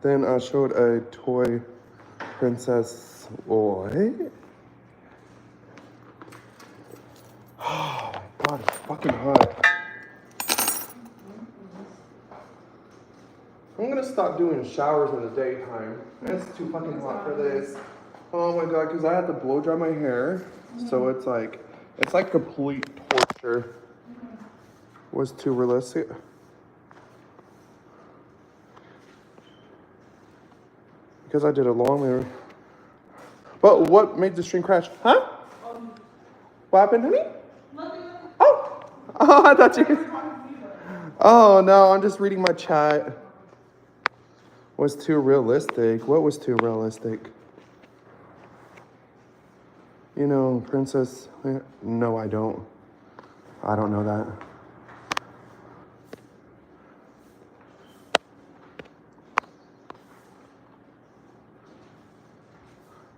Then I showed a toy princess. What? God, it's fucking hot. I'm gonna stop doing showers in the daytime. It's too fucking hot for this. Oh my god, because I have to blow dry my hair. So it's like complete torture. Was too realistic. Because I did a long mirror. But what made the stream crash? Huh? What happened, honey? Oh! Oh, I thought you... Oh, no, I'm just reading my chat. Was too realistic. What was too realistic? You know, Princess... No, I don't. I don't know that.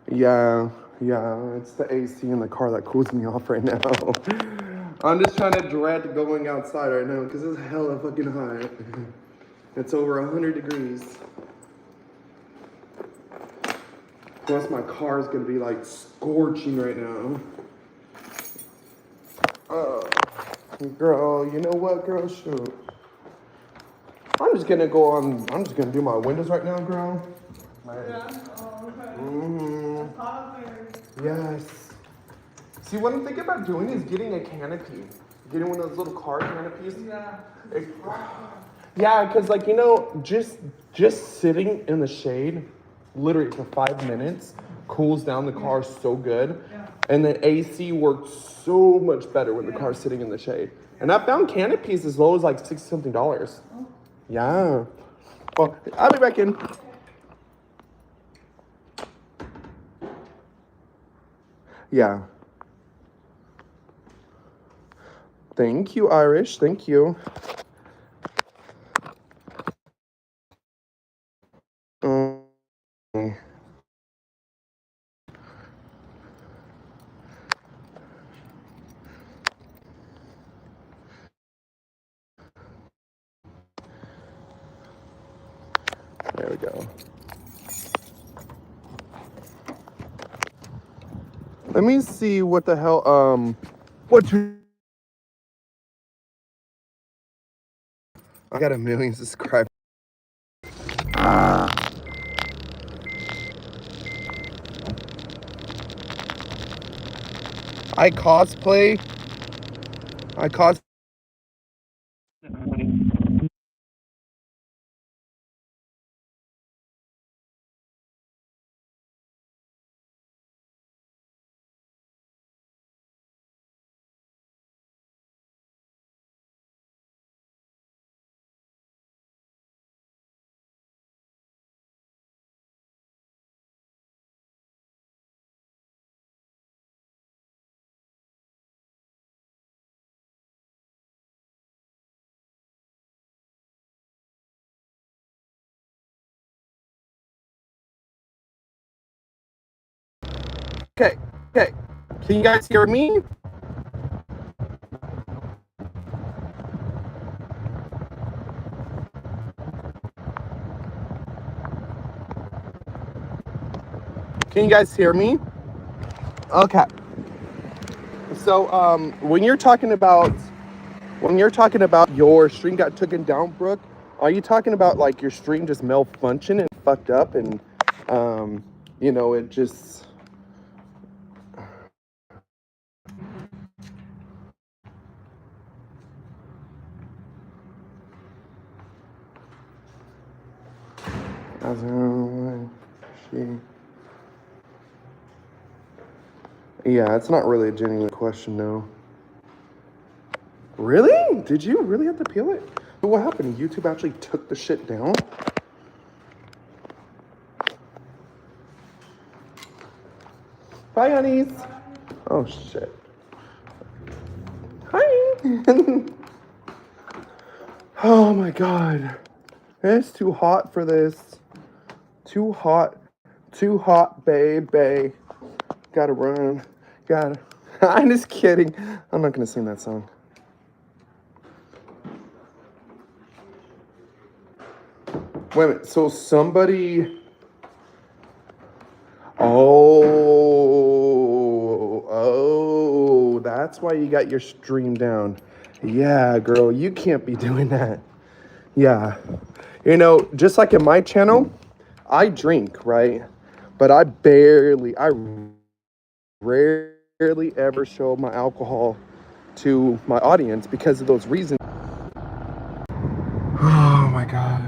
Yeah, it's the AC in the car that cools me off right now. I'm just trying to dread going outside right now because it's hella fucking hot. It's over 100 degrees. Plus my car is gonna be like scorching right now. Girl, you know what, girl? Shoot. I'm just gonna do my windows right now, girl. Yeah. Oh, okay. Mm-hmm. It's hot up there. Yes. See, what I'm thinking about doing is getting a canopy. Getting one of those little car canopies. Yeah. Yeah, because like, you know, just sitting in the shade, literally for 5 minutes, cools down the car so good. Yeah. And the AC works so much better when the car's sitting in the shade. And I found canopies as low as like $60-something. Oh. Yeah. Well, I'll be back in. Yeah. Thank you, Irish. Thank you. There we go. Let me see what the hell, what you... I got 1 million subscribers. I cosplay. Okay. Can you guys hear me? Can you guys hear me? Okay. So, when you're talking about your stream got taken down, Brooke, are you talking about like your stream just malfunctioned and fucked up and, you know, it just... Yeah, it's not really a genuine question, no. Really? Did you really have to peel it? But what happened? YouTube actually took the shit down? Bye, honeys. Oh, shit. Hi. Oh, my God. It's too hot for this. Too hot, baby. Gotta run. I'm just kidding. I'm not gonna sing that song. Wait a minute. So somebody... Oh, That's why you got your stream down. Yeah, girl, you can't be doing that. Yeah. You know, just like in my channel, I drink, right? But I rarely ever show my alcohol to my audience because of those reasons. Oh my God.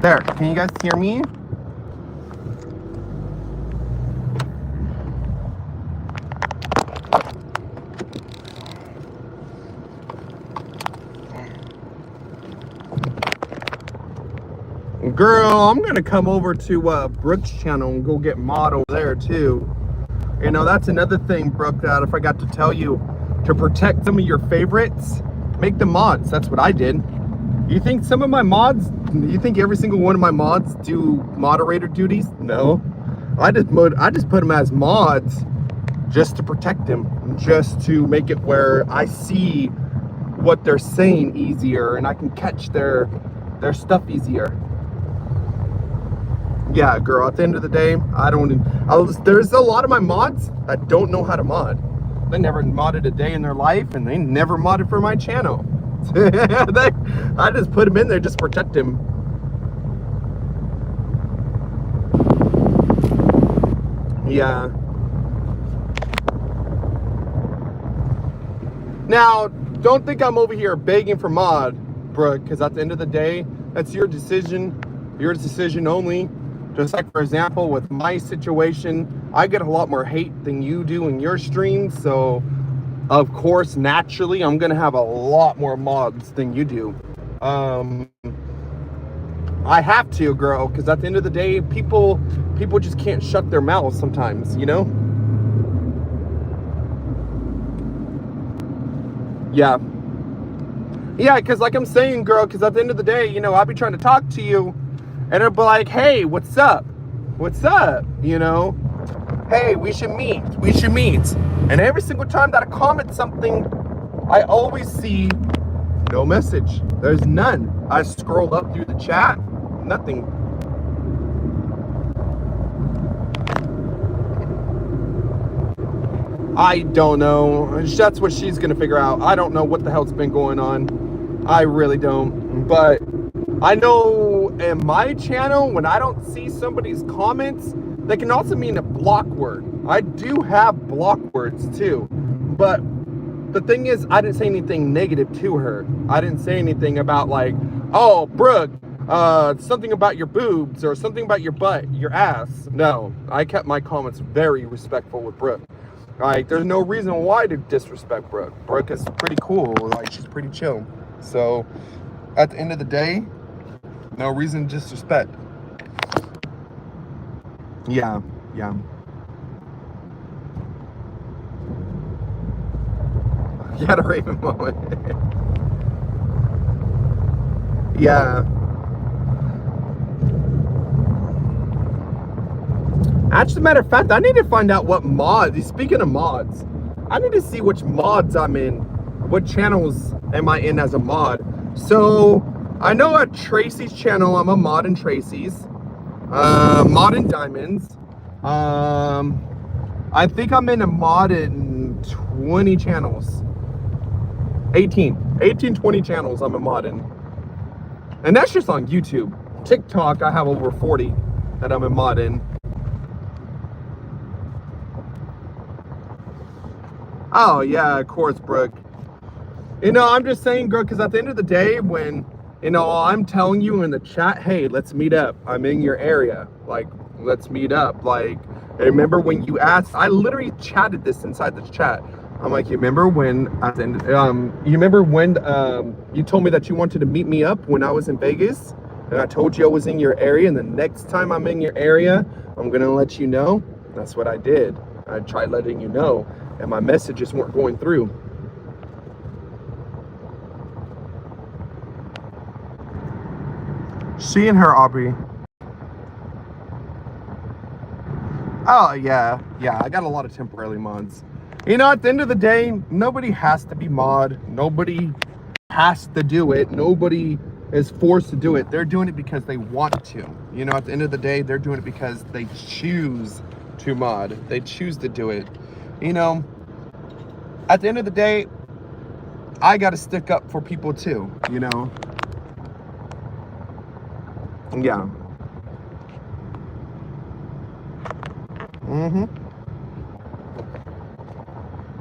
There, can you guys hear me? Girl, I'm gonna come over to Brooke's channel and go get mod over there too. You know, that's another thing, Brooke, that I forgot to tell you. To protect some of your favorites, make them mods. That's what I did. You think some of my mods, you think every single one of my mods do moderator duties? No. I just put them as mods just to protect them, just to make it where I see what they're saying easier and I can catch their stuff easier. Yeah, girl, at the end of the day, there's a lot of my mods that don't know how to mod. They never modded a day in their life, and they never modded for my channel. I just put them in there just to protect them. Yeah. Now, don't think I'm over here begging for mod, Brooke, because at the end of the day, that's your decision only. Just like, for example, with my situation, I get a lot more hate than you do in your streams. So, of course, naturally, I'm going to have a lot more mods than you do. I have to, girl, because at the end of the day, people just can't shut their mouths sometimes, you know? Yeah. Yeah, because like I'm saying, girl, because at the end of the day, you know, I'll be trying to talk to you. And it'll be like, hey, what's up? What's up? You know? Hey, we should meet. We should meet. And every single time that I comment something, I always see no message. There's none. I scroll up through the chat. Nothing. I don't know. That's what she's going to figure out. I don't know what the hell's been going on. I really don't. But I know in my channel, when I don't see somebody's comments, they can also mean a block word. I do have block words too. But the thing is, I didn't say anything negative to her. I didn't say anything about like, oh, Brooke, something about your boobs or something about your butt, your ass. No, I kept my comments very respectful with Brooke. Like, there's no reason why to disrespect Brooke. Brooke is pretty cool. Like, she's pretty chill. So, at the end of the day, no reason to disrespect. Yeah, yeah. You had a Raven moment. Yeah. Actually, matter of fact, I need to find out what mods, speaking of mods, I need to see which mods I'm in. What channels am I in as a mod? So, I know at Tracy's channel, I'm a mod in Tracy's. Mod in Diamonds. I think I'm in a mod in 20 channels. 20 channels I'm a mod in. And that's just on YouTube. TikTok, I have over 40 that I'm a mod in. Oh, yeah, of course, Brooke. You know, I'm just saying, girl, because at the end of the day, when, you know, I'm telling you in the chat, hey, let's meet up. I'm in your area. Like, let's meet up. Like, remember when you asked, I literally chatted this inside the chat. I'm like, you remember when, you told me that you wanted to meet me up when I was in Vegas? And I told you I was in your area, and the next time I'm in your area, I'm going to let you know. That's what I did. I tried letting you know, and my messages weren't going through. She and her, Aubrey. Oh, yeah. Yeah, I got a lot of temporary mods. You know, at the end of the day, nobody has to be mod. Nobody has to do it. Nobody is forced to do it. They're doing it because they want to. You know, at the end of the day, they're doing it because they choose to mod. They choose to do it. You know, at the end of the day, I got to stick up for people too, you know? Yeah.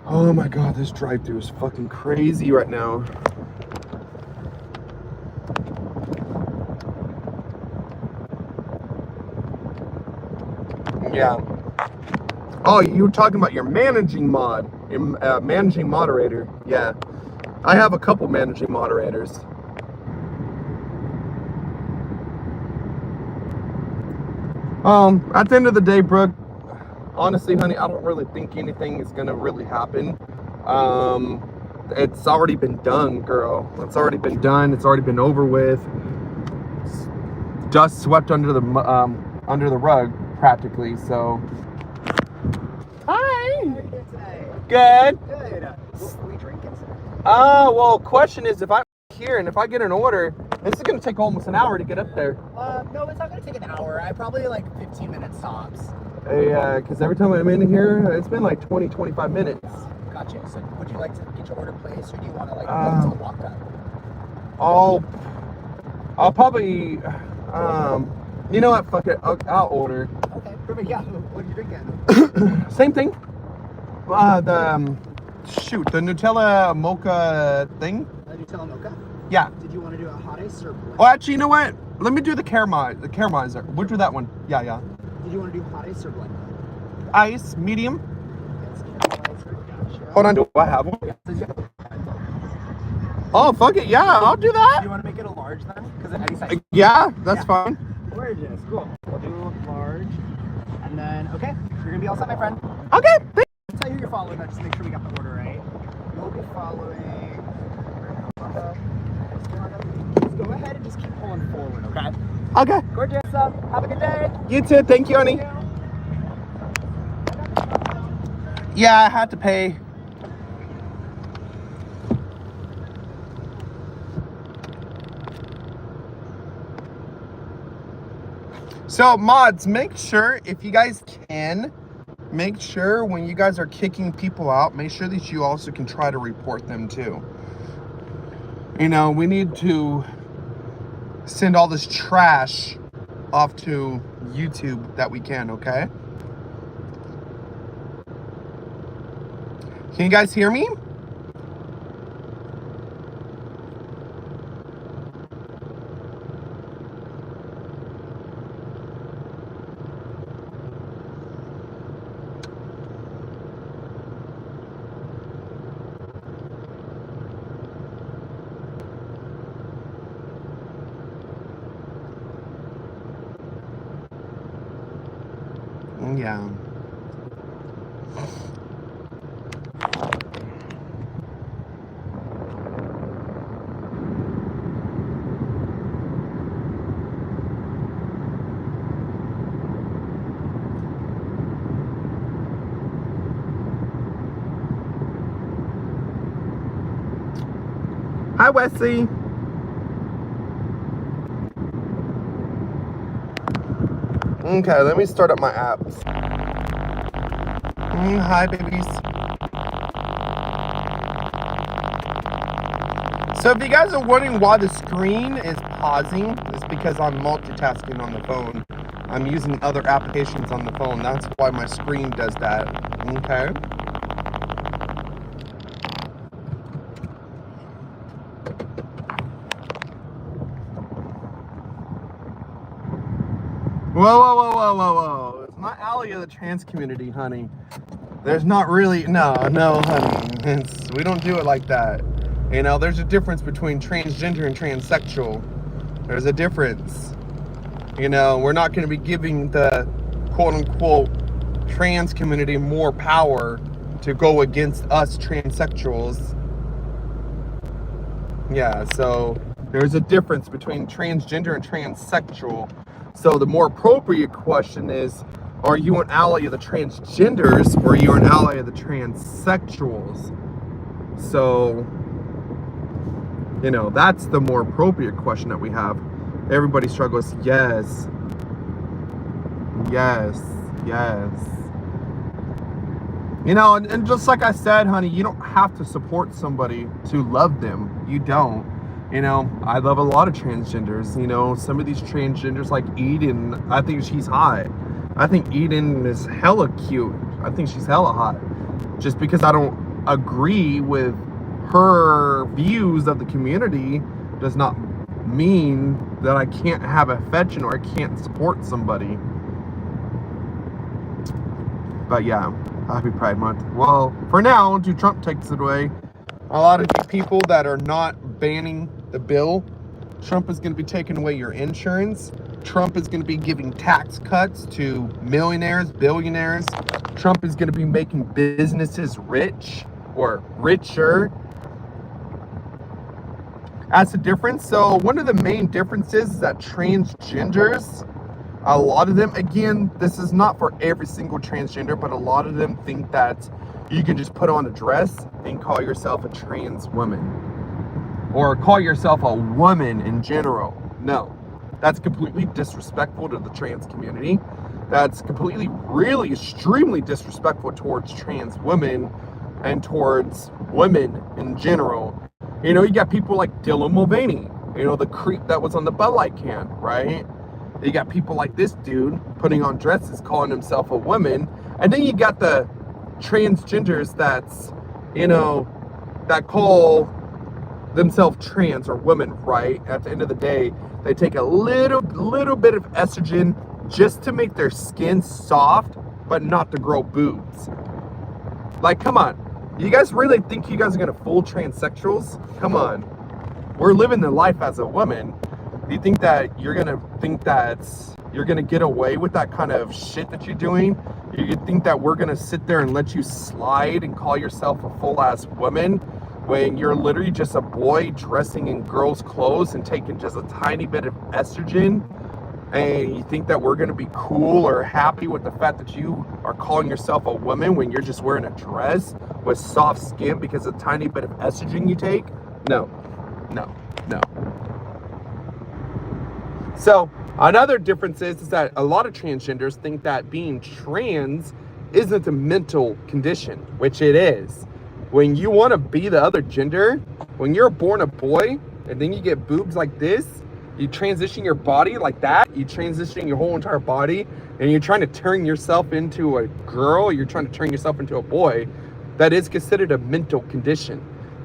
Oh my God, this drive-thru is fucking crazy right now. Yeah. Oh, you were talking about your managing mod, your managing moderator. Yeah. I have a couple managing moderators. At the end of the day, Brooke, honestly, honey, I don't really think anything is gonna really happen. It's already been done, girl. It's already been done. It's already been over with. It's dust swept under the rug, practically. So. Hi. How are you doing today? Good. Good. What are we drinking today? Well, question is, if I'm here and if I get an order, this is gonna take almost an hour to get up there. No, it's not gonna take an hour. I probably like 15 minutes tops. Yeah, because every time I'm in here, it's been like 20, 25 minutes. Gotcha. So, would you like to get your order placed, or do you want to like go to the walk up? I'll probably, you know what? Fuck it. I'll order. Okay, perfect. Yeah. What are you drinking? Same thing. The Nutella mocha thing. Nutella mocha. Yeah. Did you want to do a hot ice or blend? Oh, actually, you know what? Let me do the caramelizer. Which was that one? Yeah. Did you want to do hot ice or blend? Ice, medium. Yes, caramelizer. Gotcha. Hold on, do I have one? Yeah, so you have- Oh, fuck it. Yeah, I'll do Do that. you want to make it a large then? Because at any size. Yeah, that's Yeah. fine. Gorgeous. Cool. We'll do large. And then, okay, you're going to be all set, my friend. Okay. I'll tell you who you're following, but just make sure we got the order right. You'll be following. Just go ahead and just keep pulling forward, okay? Okay. Gorgeous. Have a good day. You too. Thank you, honey. Yeah, I had to pay. So mods, make sure if you guys can, make sure when you guys are kicking people out, make sure that you also can try to report them too. You know, we need to send all this trash off to YouTube that we can, okay? Can you guys hear me? Yeah. Hi, Wesley. Okay, let me start up my apps. Hi, babies. So if you guys are wondering why the screen is pausing, it's because I'm multitasking on the phone. I'm using other applications on the phone. That's why my screen does that. Okay. Whoa. It's not alley of the trans community, honey. There's not really, no, honey. We don't do it like that. You know, there's a difference between transgender and transsexual. There's a difference. You know, we're not going to be giving the quote-unquote trans community more power to go against us transsexuals. Yeah, so there's a difference between transgender and transsexual. So the more appropriate question is, are you an ally of the transgenders or are you an ally of the transsexuals? So You know, that's the more appropriate question that we have. Everybody struggles. Yes. Yes. Yes. You know, and just like I said, honey, you don't have to support somebody to love them. You don't. You know, I love a lot of transgenders. You know, some of these transgenders, like Eden, I think she's hot. I think Eden is hella cute. I think she's hella hot. Just because I don't agree with her views of the community does not mean that I can't have affection or I can't support somebody. But yeah, happy Pride Month. Well, for now, until Trump takes it away, a lot of these people that are not banning the bill, Trump is going to be taking away your insurance. Trump is going to be giving tax cuts to millionaires, billionaires. Trump is going to be making businesses rich or richer. That's the difference. So one of the main differences is that transgenders, a lot of them, again, this is not for every single transgender, but a lot of them think that you can just put on a dress and call yourself a trans woman or call yourself a woman in general. No, that's completely disrespectful to the trans community. That's completely, really extremely disrespectful towards trans women and towards women in general. You know, you got people like Dylan Mulvaney, you know, the creep that was on the Bud Light can, right? You got people like this dude putting on dresses, calling himself a woman. And then you got the transgenders that's, you know, that call themselves trans or women, right? At the end of the day, they take a little bit of estrogen just to make their skin soft, but not to grow boobs. Like, come on. You guys really think you guys are gonna fool transsexuals? Come on. We're living the life as a woman. Do you think that you're gonna get away with that kind of shit that you're doing? You think that we're gonna sit there and let you slide and call yourself a full-ass woman when you're literally just a boy dressing in girls' clothes and taking just a tiny bit of estrogen? And you think that we're gonna be cool or happy with the fact that you are calling yourself a woman when you're just wearing a dress with soft skin because of a tiny bit of estrogen you take? No, no, no. So another difference is that a lot of transgenders think that being trans isn't a mental condition, which it is. When you want to be the other gender, when you're born a boy and then you get boobs like this, you transition your body like that, you transition your whole entire body, and you're trying to turn yourself into a girl, you're trying to turn yourself into a boy, that is considered a mental condition.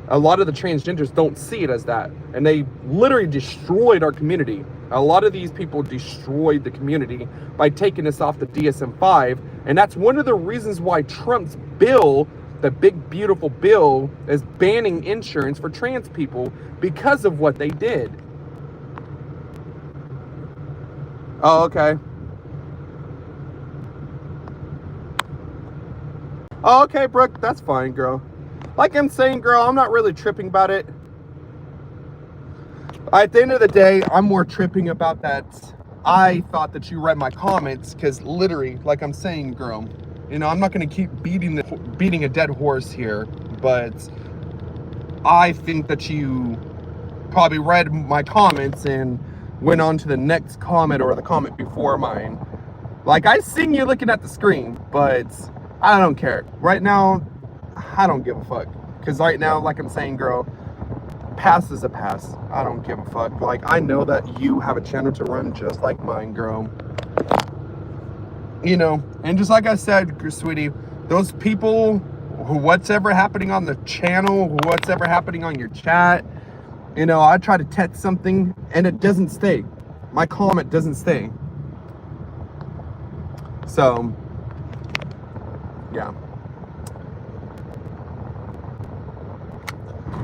A lot of the transgenders don't see it as that, and they literally destroyed our community. A lot of these people destroyed the community by taking us off the DSM-5, and that's one of the reasons why Trump's bill, the big beautiful bill, is banning insurance for trans people because of what they did. Oh, okay. Oh, okay, Brooke, that's fine, girl. Like I'm saying, girl, I'm not really tripping about it. At the end of the day, I'm more tripping about that. I thought that you read my comments because literally, like I'm saying, girl, you know, I'm not going to keep beating a dead horse here, but I think that you probably read my comments and went on to the next comment or the comment before mine. Like, I seen you looking at the screen, but I don't care. Right now, I don't give a fuck. Because right now, like I'm saying, girl, pass is a pass. I don't give a fuck. Like, I know that you have a channel to run just like mine, girl. You know, and just like I said, sweetie, those people, what's ever happening on the channel, what's ever happening on your chat, you know, I try to text something and it doesn't stay. My comment doesn't stay. So, yeah.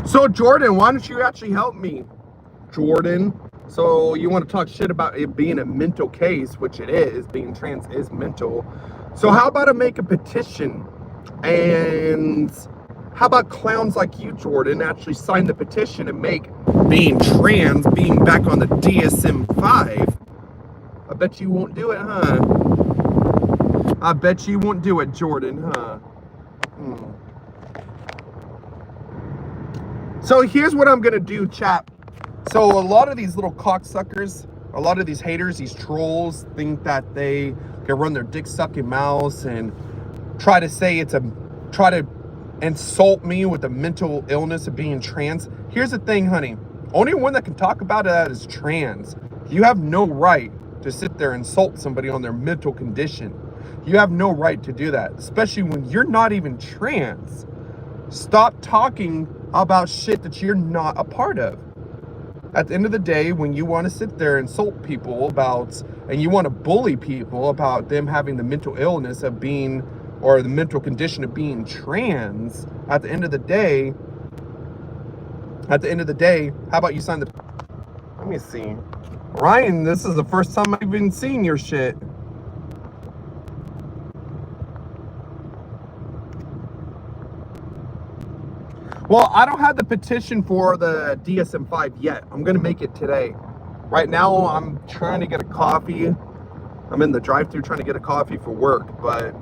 So, Jordan, why don't you actually help me? Jordan. So, you want to talk shit about it being a mental case, which it is. Being trans is mental. So, how about I make a petition? And how about clowns like you, Jordan, actually sign the petition and make being trans, being back on the DSM-5? I bet you won't do it, huh? I bet you won't do it, Jordan, huh? So here's what I'm gonna do, chat. So a lot of these little cocksuckers, a lot of these haters, these trolls think that they can run their dick sucking mouths and try to insult me with the mental illness of being trans. Here's the thing, honey. Only one that can talk about that is trans. You have no right to sit there and insult somebody on their mental condition. You have no right to do that, especially when you're not even trans. Stop talking about shit that you're not a part of. At the end of the day, when you want to sit there and insult people about, and you want to bully people about them having the mental illness of being, or the mental condition of being trans, at the end of the day, how about you sign the, let me see. Ryan, this is the first time I've even seen your shit. Well, I don't have the petition for the DSM-5 yet. I'm gonna make it today. Right now, I'm trying to get a coffee. I'm in the drive-thru trying to get a coffee for work, but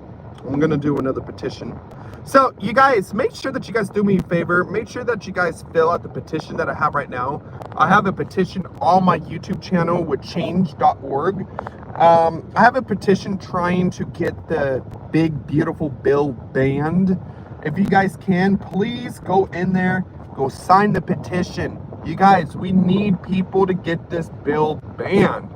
I'm gonna do another petition. So you guys, make sure that you guys do me a favor. Make sure that you guys fill out the petition that I have right now. I have a petition on my YouTube channel with change.org. I have a petition trying to get the big, beautiful bill banned. If you guys can, please go in there, go sign the petition. You guys, we need people to get this bill banned.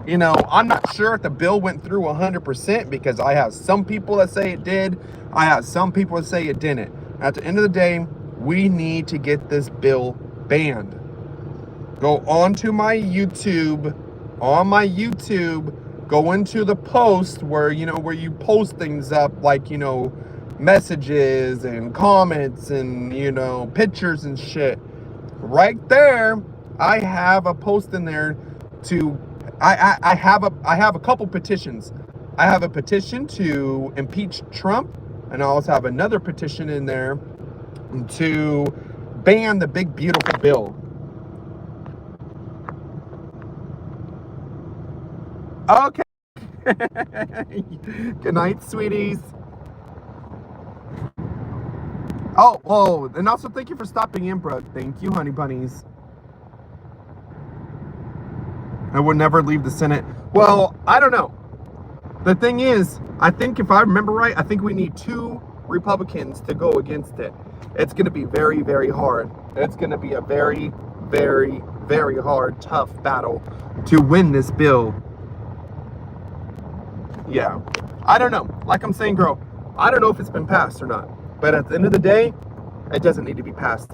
You know, I'm not sure if the bill went through 100% because I have some people that say it did. I have some people that say it didn't. At the end of the day, we need to get this bill banned. Go onto my YouTube, go into the post where, you know, where you post things up like, you know, messages and comments and, you know, pictures and shit. Right there, I have a post in there to I have a couple petitions. I have a petition to impeach Trump, and I also have another petition in there to ban the big beautiful bill. Okay. Good night, sweeties. Oh, and also thank you for stopping in, bro. Thank you, honey bunnies. I would never leave the Senate. Well, I don't know. The thing is, I think if I remember right, I think we need 2 Republicans to go against it. It's going to be very, very hard. It's going to be a very, very, very hard, tough battle to win this bill. Yeah. I don't know. Like I'm saying, girl, I don't know if it's been passed or not. But at the end of the day, it doesn't need to be passed.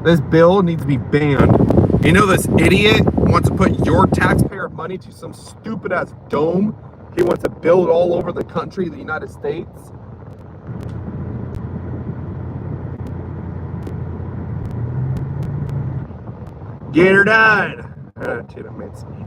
This bill needs to be banned. You know, this idiot wants to put your taxpayer money to some stupid ass dome. He wants to build all over the country, the United States. Get her done. Dude, that makes me.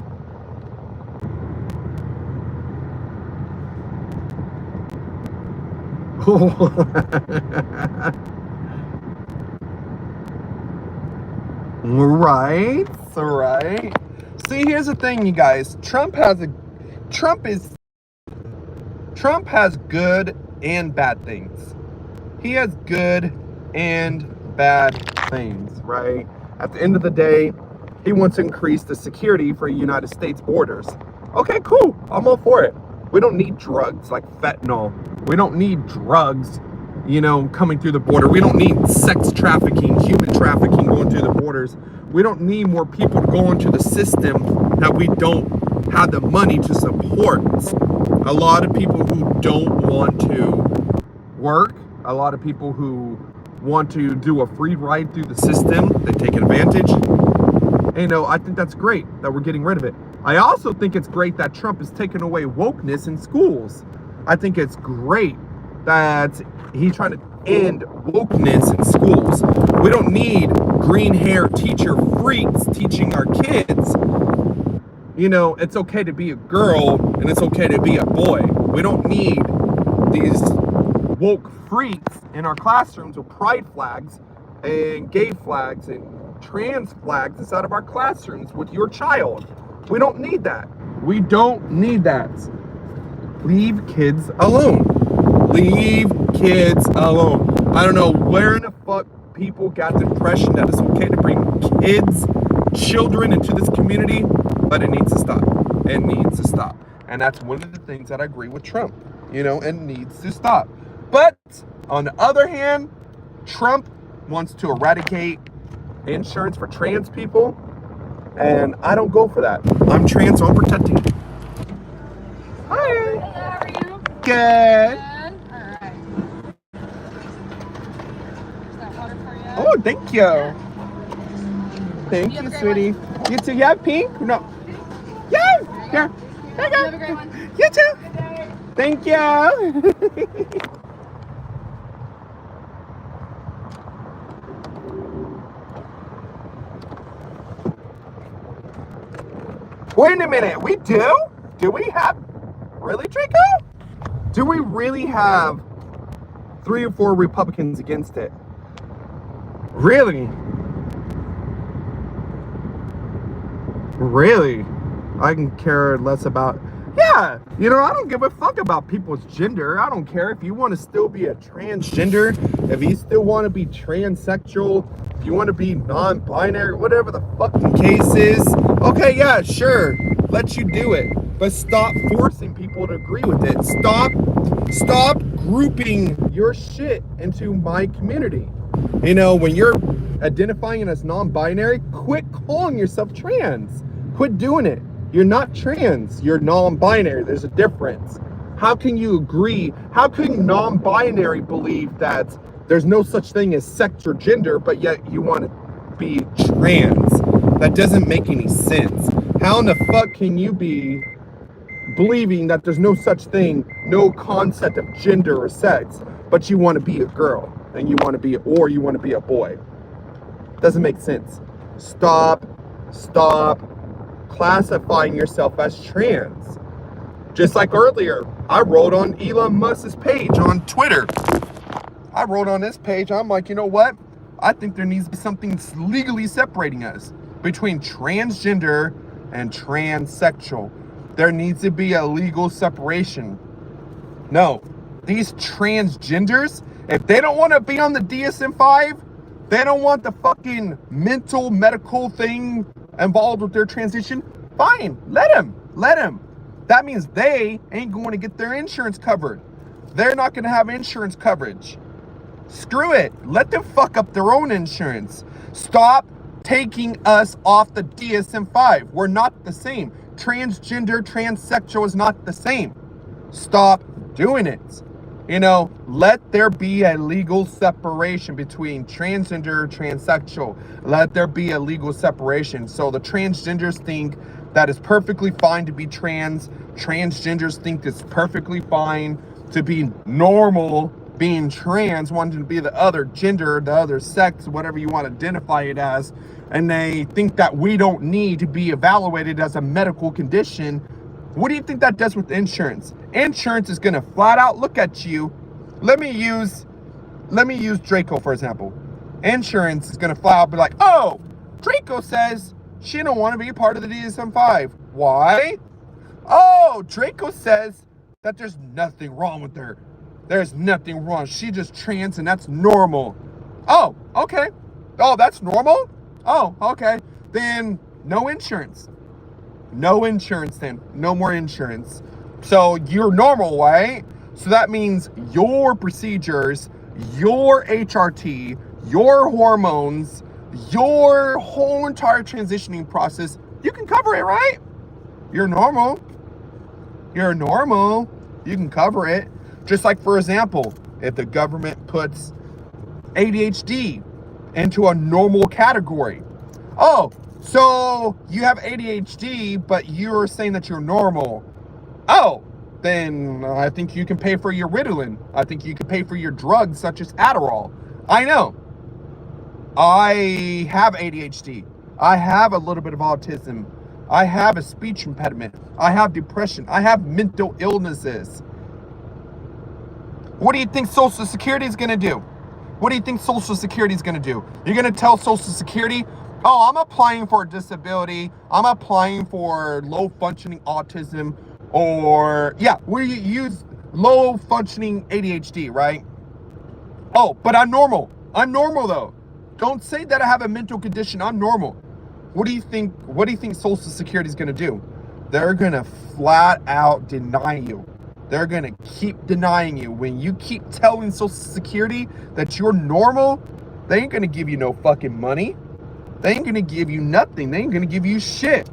Right. See, here's the thing, you guys. Trump has good and bad things. He has good and bad things, right? At the end of the day, he wants to increase the security for United States borders. Okay, cool. I'm all for it. We don't need drugs like fentanyl. We don't need drugs, you know, coming through the border. We don't need sex trafficking, human trafficking going through the borders. We don't need more people to go into the system that we don't have the money to support. A lot of people who don't want to work, a lot of people who want to do a free ride through the system, they take advantage. And, you know, I think that's great that we're getting rid of it. I also think it's great that Trump is taking away wokeness in schools. I think it's great that he's trying to end wokeness in schools. We don't need green hair teacher freaks teaching our kids, you know, it's okay to be a girl and it's okay to be a boy. We don't need these woke freaks in our classrooms with pride flags and gay flags and trans flags inside of our classrooms with your child. We don't need that. We don't need that. Leave kids alone. Leave kids alone. I don't know where in the fuck people got the impression that it's okay to bring children into this community, but it needs to stop. It needs to stop. And that's one of the things that I agree with Trump. You know, it needs to stop. But on the other hand, Trump wants to eradicate insurance for trans people, and I don't go for that. I'm trans, so I'm protecting it. Hi. Hello, how are you? Good. Good. Alright. Is that water for you? Oh, thank you. Thank You have you, a great sweetie. You too. You have pink? No. Yeah. Here. There you go. Have a great one. You too. Thank you. Wait a minute. We do? Do we have... Really, Draco? Do we really have 3 or 4 Republicans against it? Really? Really? I can care less about... Yeah, you know, I don't give a fuck about people's gender. I don't care if you want to still be a transgender, if you still want to be transsexual, if you want to be non-binary, whatever the fucking case is. Okay, yeah, sure, let you do it. But stop forcing people to agree with it. Stop grouping your shit into my community. You know, when you're identifying as non-binary, quit calling yourself trans. Quit doing it. You're not trans, you're non-binary. There's a difference. How can you agree? How can non-binary believe that there's no such thing as sex or gender, but yet you want to be trans? That doesn't make any sense. How in the fuck can you be believing that there's no such thing, no concept of gender or sex, but you want to be a girl and you want to be, or you want to be a boy? Doesn't make sense. Stop classifying yourself as trans. Just like earlier, I wrote on Elon Musk's page on Twitter. I wrote on this page, I'm like, you know what? I think there needs to be something legally separating us between transgender and transsexual. There needs to be a legal separation. No, these transgenders, if they don't want to be on the DSM-5, they don't want the fucking mental medical thing involved with their transition, fine, let them. That means they ain't going to get their insurance covered. They're not going to have insurance coverage. Screw it. Let them fuck up their own insurance. Stop taking us off the DSM-5. We're not the same. Transgender, transsexual is not the same. Stop doing it. You know, let there be a legal separation between transgender, transsexual. Let there be a legal separation. So the transgenders think that it's perfectly fine to be trans. Transgenders think it's perfectly fine to be normal being trans, wanting to be the other gender, the other sex, whatever you want to identify it as. And they think that we don't need to be evaluated as a medical condition. What do you think that does with insurance? Insurance is going to flat out look at you. Let me use Draco, for example. Insurance is going to flat out be like, oh, Draco says she don't want to be a part of the DSM-5. Why? Oh, Draco says that there's nothing wrong with her. There's nothing wrong. She just trans and that's normal. Oh, okay. Oh, that's normal? Oh, okay. Then no insurance. No insurance then. No more insurance. So you're normal, right? So that means your procedures, your HRT, your hormones, your whole entire transitioning process, you can cover it, right? You're normal. You're normal. You can cover it. Just like, for example, if the government puts ADHD into a normal category. Oh, so you have ADHD, but you're saying that you're normal. Oh, then I think you can pay for your Ritalin. I think you can pay for your drugs such as Adderall. I know. I have ADHD. I have a little bit of autism. I have a speech impediment. I have depression. I have mental illnesses. What do you think Social Security is going to do? What do you think Social Security is going to do? You're going to tell Social Security, oh, I'm applying for a disability. I'm applying for low functioning autism, or yeah, we use low functioning ADHD, right? Oh, but I'm normal. I'm normal though. Don't say that I have a mental condition. I'm normal. What do you think Social Security is going to do? They're going to flat out deny you. They're going to keep denying you. When you keep telling Social Security that you're normal, they ain't going to give you no fucking money. They ain't going to give you nothing. They ain't going to give you shit.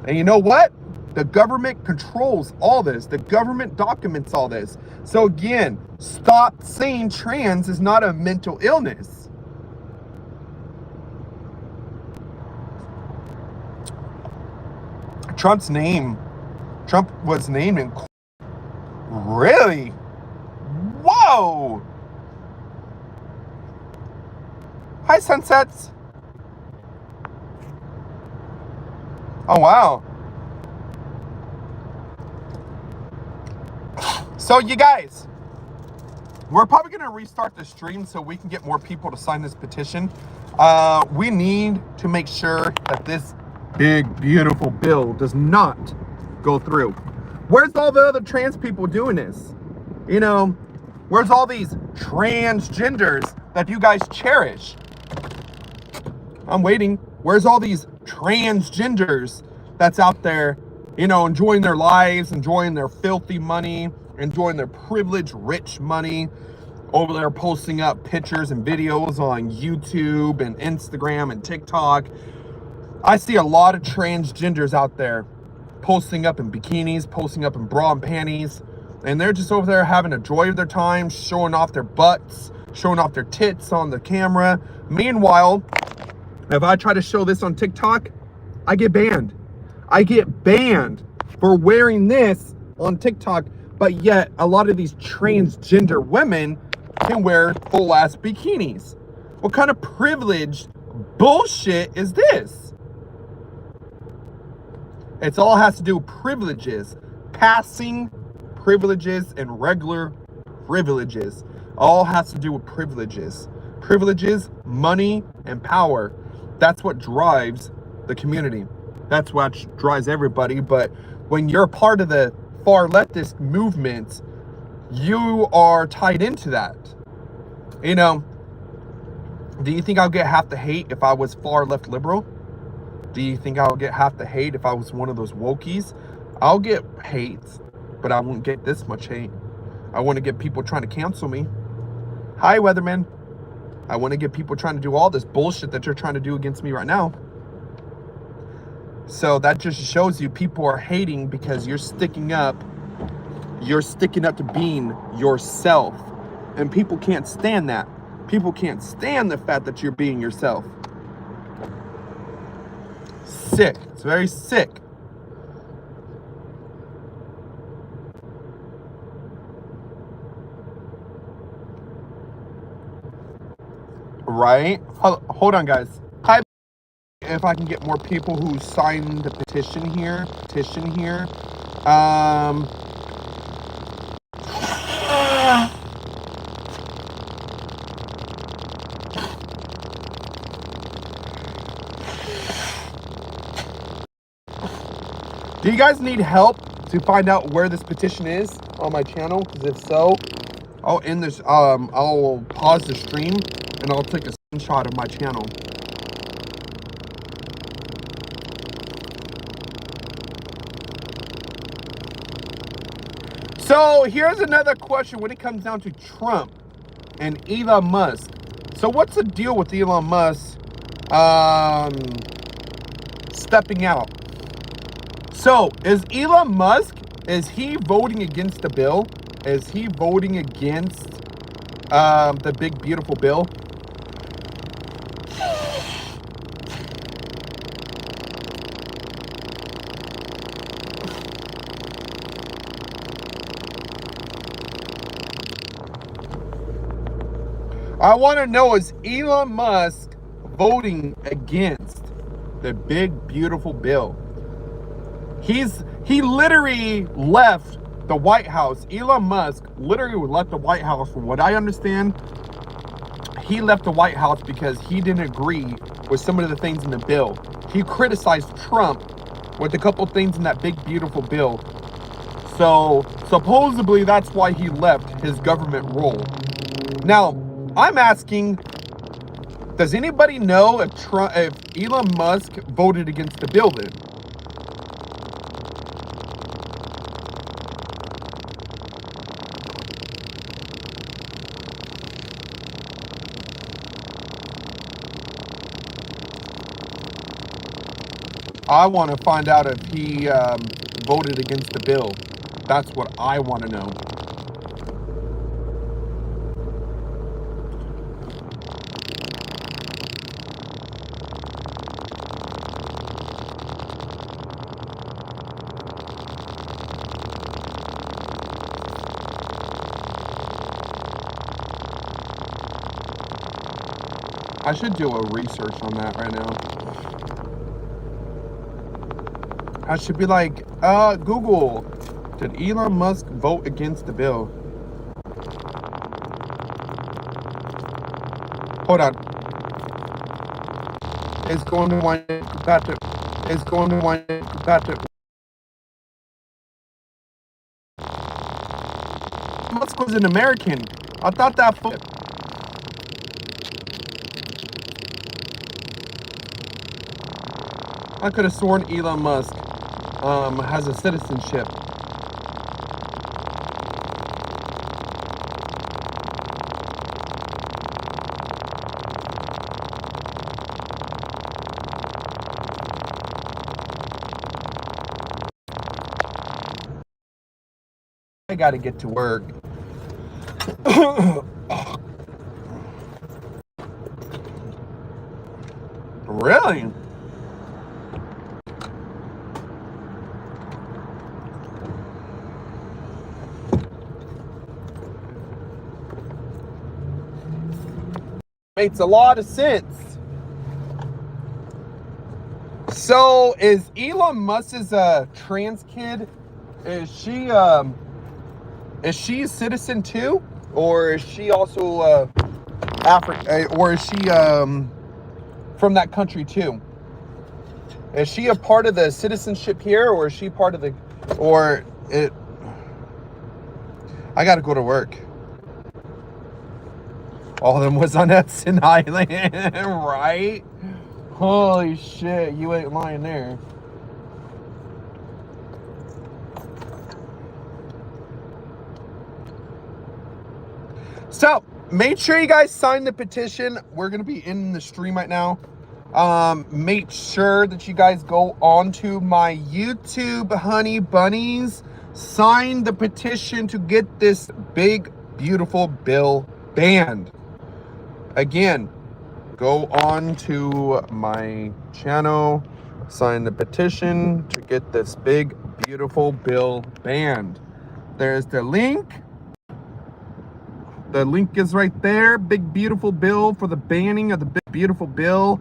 And you know what? The government controls all this. The government documents all this. So again, stop saying trans is not a mental illness. Trump was named in... Really? Whoa! Hi, Sunsets. Oh, wow. So, you guys, we're probably going to restart the stream so we can get more people to sign this petition. We need to make sure that this big, beautiful bill does not go through. Where's all the other trans people doing this? You know, where's all these transgenders that you guys cherish? I'm waiting. Where's all these transgenders that's out there, you know, enjoying their lives, enjoying their filthy money, enjoying their privileged rich money, over there posting up pictures and videos on YouTube and Instagram and TikTok. I see a lot of transgenders out there posting up in bikinis, posting up in bra and panties, and they're just over there having a joy of their time, showing off their butts, showing off their tits on the camera. Meanwhile, if I try to show this on TikTok, I get banned. I get banned for wearing this on TikTok, but yet a lot of these transgender women can wear full-ass bikinis. What kind of privileged bullshit is this? It's all has to do with privileges, passing privileges and regular privileges. All has to do with privileges. Privileges, money, and power. That's what drives the community. That's what drives everybody. But when you're part of the far leftist movement, you are tied into that. You know, do you think I'll get half the hate if I was far left liberal? Do you think I'll get half the hate if I was one of those wokies? I'll get hate, but I won't get this much hate. I want to get people trying to cancel me. Hi, Weatherman. I want to get people trying to do all this bullshit that you're trying to do against me right now. So that just shows you people are hating because you're sticking up. You're sticking up to being yourself. And people can't stand that. People can't stand the fact that you're being yourself. Sick. It's very sick. Right? Hold on, guys. Hi. If I can get more people who sign the petition here. Do you guys need help to find out where this petition is on my channel? Because if so, I'll end this. I'll pause the stream and I'll take a screenshot of my channel. So here's another question when it comes down to Trump and Elon Musk. So what's the deal with Elon Musk stepping out? So is Elon Musk, is he voting against the bill? Is he voting against the big beautiful bill? I want to know, is Elon Musk voting against the big beautiful bill? He literally left the White House. Elon Musk literally left the White House. From what I understand, he left the White House because he didn't agree with some of the things in the bill. He criticized Trump with a couple things in that big beautiful bill. So supposedly that's why he left his government role. Now, I'm asking, Does anybody know if Elon Musk voted against the bill then? I want to find out if he voted against the bill. That's what I want to know. I should do a research on that right now. I should be like, Google, did Elon Musk vote against the bill? Hold on. It's going to wind compatible. It's going to wind compatible. Musk was an American. I thought that. I could have sworn Elon Musk has a citizenship. I gotta get to work. Really? Makes a lot of sense. So is Elon Musk's trans kid? Is she a citizen too, or is she also African, or is she from that country too? Is she a part of the citizenship here, or is she part of the, or it? I gotta go to work. All of them was on Epson Island, right? Holy shit, you ain't lying there. So, make sure you guys sign the petition. We're going to be in the stream right now. Make sure that you guys go on to my YouTube, honey bunnies. Sign the petition to get this big, beautiful bill banned. Again, go on to my channel, sign the petition to get this big, beautiful bill banned. There's the link. The link is right there. Big, beautiful bill for the banning of the big, beautiful bill.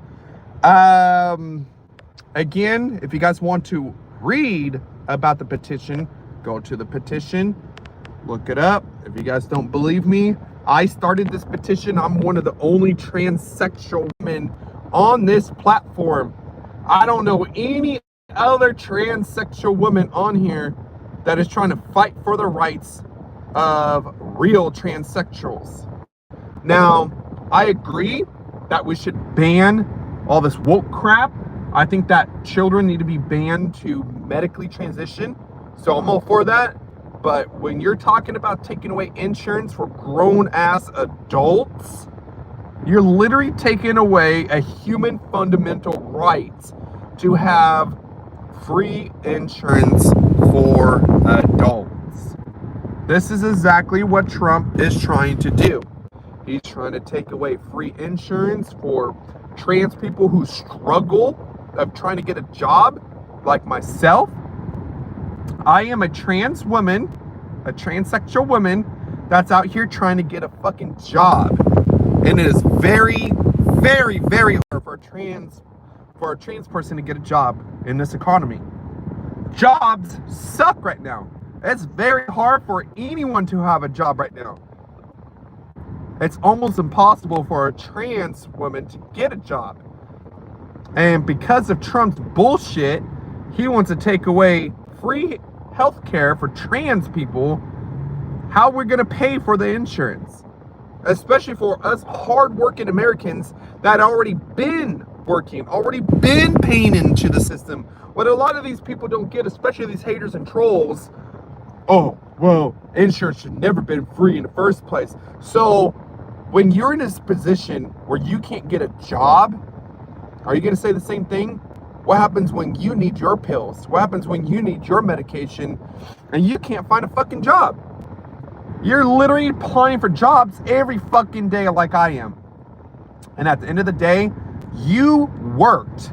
Again, if you guys want to read about the petition, go to the petition, look it up. If you guys don't believe me, I started this petition. I'm one of the only transsexual women on this platform. I don't know any other transsexual woman on here that is trying to fight for the rights of real transsexuals. Now, I agree that we should ban all this woke crap. I think that children need to be banned to medically transition. So I'm all for that. But when you're talking about taking away insurance for grown-ass adults, you're literally taking away a human fundamental right to have free insurance for adults. This is exactly what Trump is trying to do. He's trying to take away free insurance for trans people who struggle of trying to get a job, like myself. I am a trans woman, a transsexual woman that's out here trying to get a fucking job. And it is very, very, very hard for a trans person to get a job in this economy. Jobs suck right now. It's very hard for anyone to have a job right now. It's almost impossible for a trans woman to get a job. And because of Trump's bullshit, he wants to take away free health care for trans people. How we're going to pay for the insurance? especially for us hardworking Americans that already been working, already been paying into the system. What a lot of these people don't get, especially these haters and trolls, oh, well, insurance should never been free in the first place. So when you're in this position where you can't get a job, are you going to say the same thing? What happens when you need your pills? What happens when you need your medication and you can't find a fucking job? You're literally applying for jobs every fucking day like I am. And at the end of the day, you worked.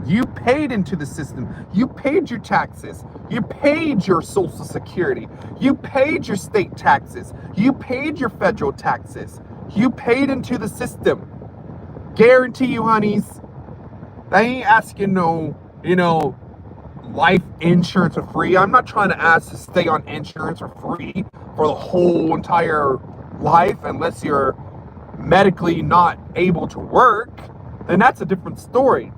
You paid into the system. You paid your taxes. You paid your Social Security. You paid your state taxes. You paid your federal taxes. You paid into the system. Guarantee you, honeys, I ain't asking no, life insurance for free. I'm not trying to ask to stay on insurance for free for the whole entire life unless you're medically not able to work. Then that's a different story.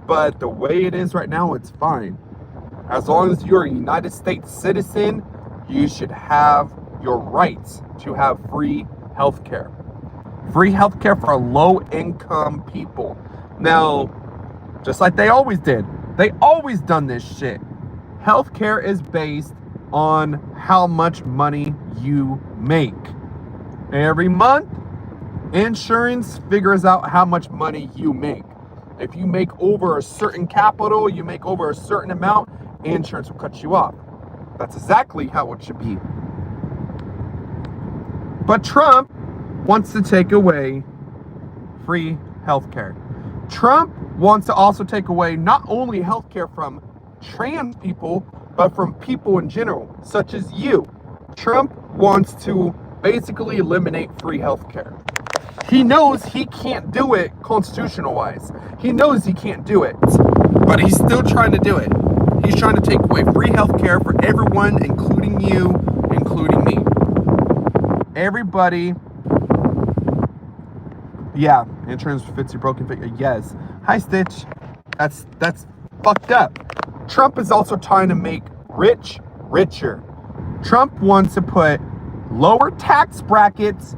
But the way it is right now, it's fine. As long as you're a United States citizen, you should have your rights to have free healthcare. Free healthcare for low-income people. Now, just like they always did, they always done this shit. Healthcare is based on how much money you make. Every month, insurance figures out how much money you make. If you make over a certain capital, you make over a certain amount, insurance will cut you off. That's exactly how it should be. But Trump wants to take away free healthcare. Trump wants to also take away not only healthcare from trans people, but from people in general, such as you. Trump wants to basically eliminate free healthcare. He knows he can't do it constitutional-wise. He knows he can't do it, but he's still trying to do it. He's trying to take away free healthcare for everyone, including you, including me. Everybody. Yeah, insurance fits your broken figure. Yes. Hi, Stitch. That's fucked up. Trump is also trying to make rich richer. Trump wants to put lower tax brackets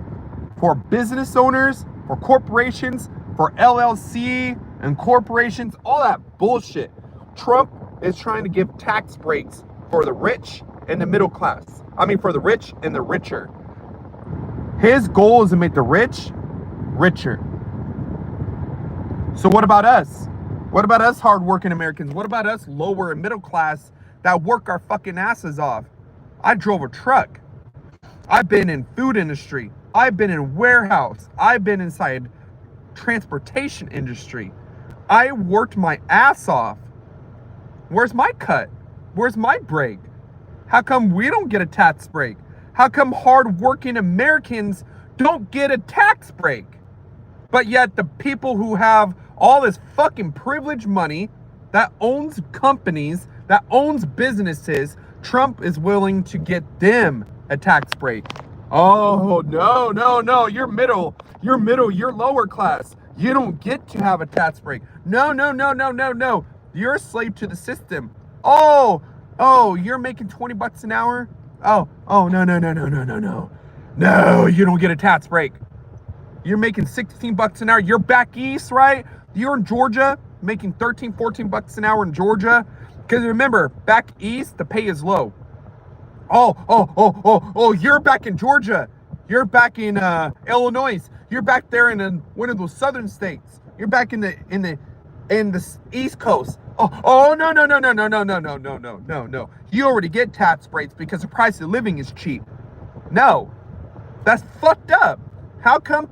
for business owners, for corporations, for LLC and corporations, all that bullshit. Trump is trying to give tax breaks for the rich and the middle class. I mean, for the rich and the richer. His goal is to make the rich richer. So what about us? What about us hardworking Americans? What about us lower and middle class that work our fucking asses off? I drove a truck. I've been in food industry. I've been in warehouse. I've been inside transportation industry. I worked my ass off. Where's my cut? Where's my break? How come we don't get a tax break? How come hardworking Americans don't get a tax break? But yet the people who have all this fucking privileged money that owns companies, that owns businesses, Trump is willing to get them a tax break. Oh, no. You're middle, you're lower class. You don't get to have a tax break. No. You're a slave to the system. Oh, you're making 20 bucks an hour? Oh, no. No, you don't get a tax break. You're making 16 bucks an hour. You're back east, right? You're in Georgia, making 13, 14 bucks an hour in Georgia. Because remember, back east, the pay is low. Oh, you're back in Georgia. You're back in Illinois. You're back there in one of those southern states. You're back in the East Coast. Oh, no. You already get tax breaks because the price of living is cheap. No, that's fucked up. How come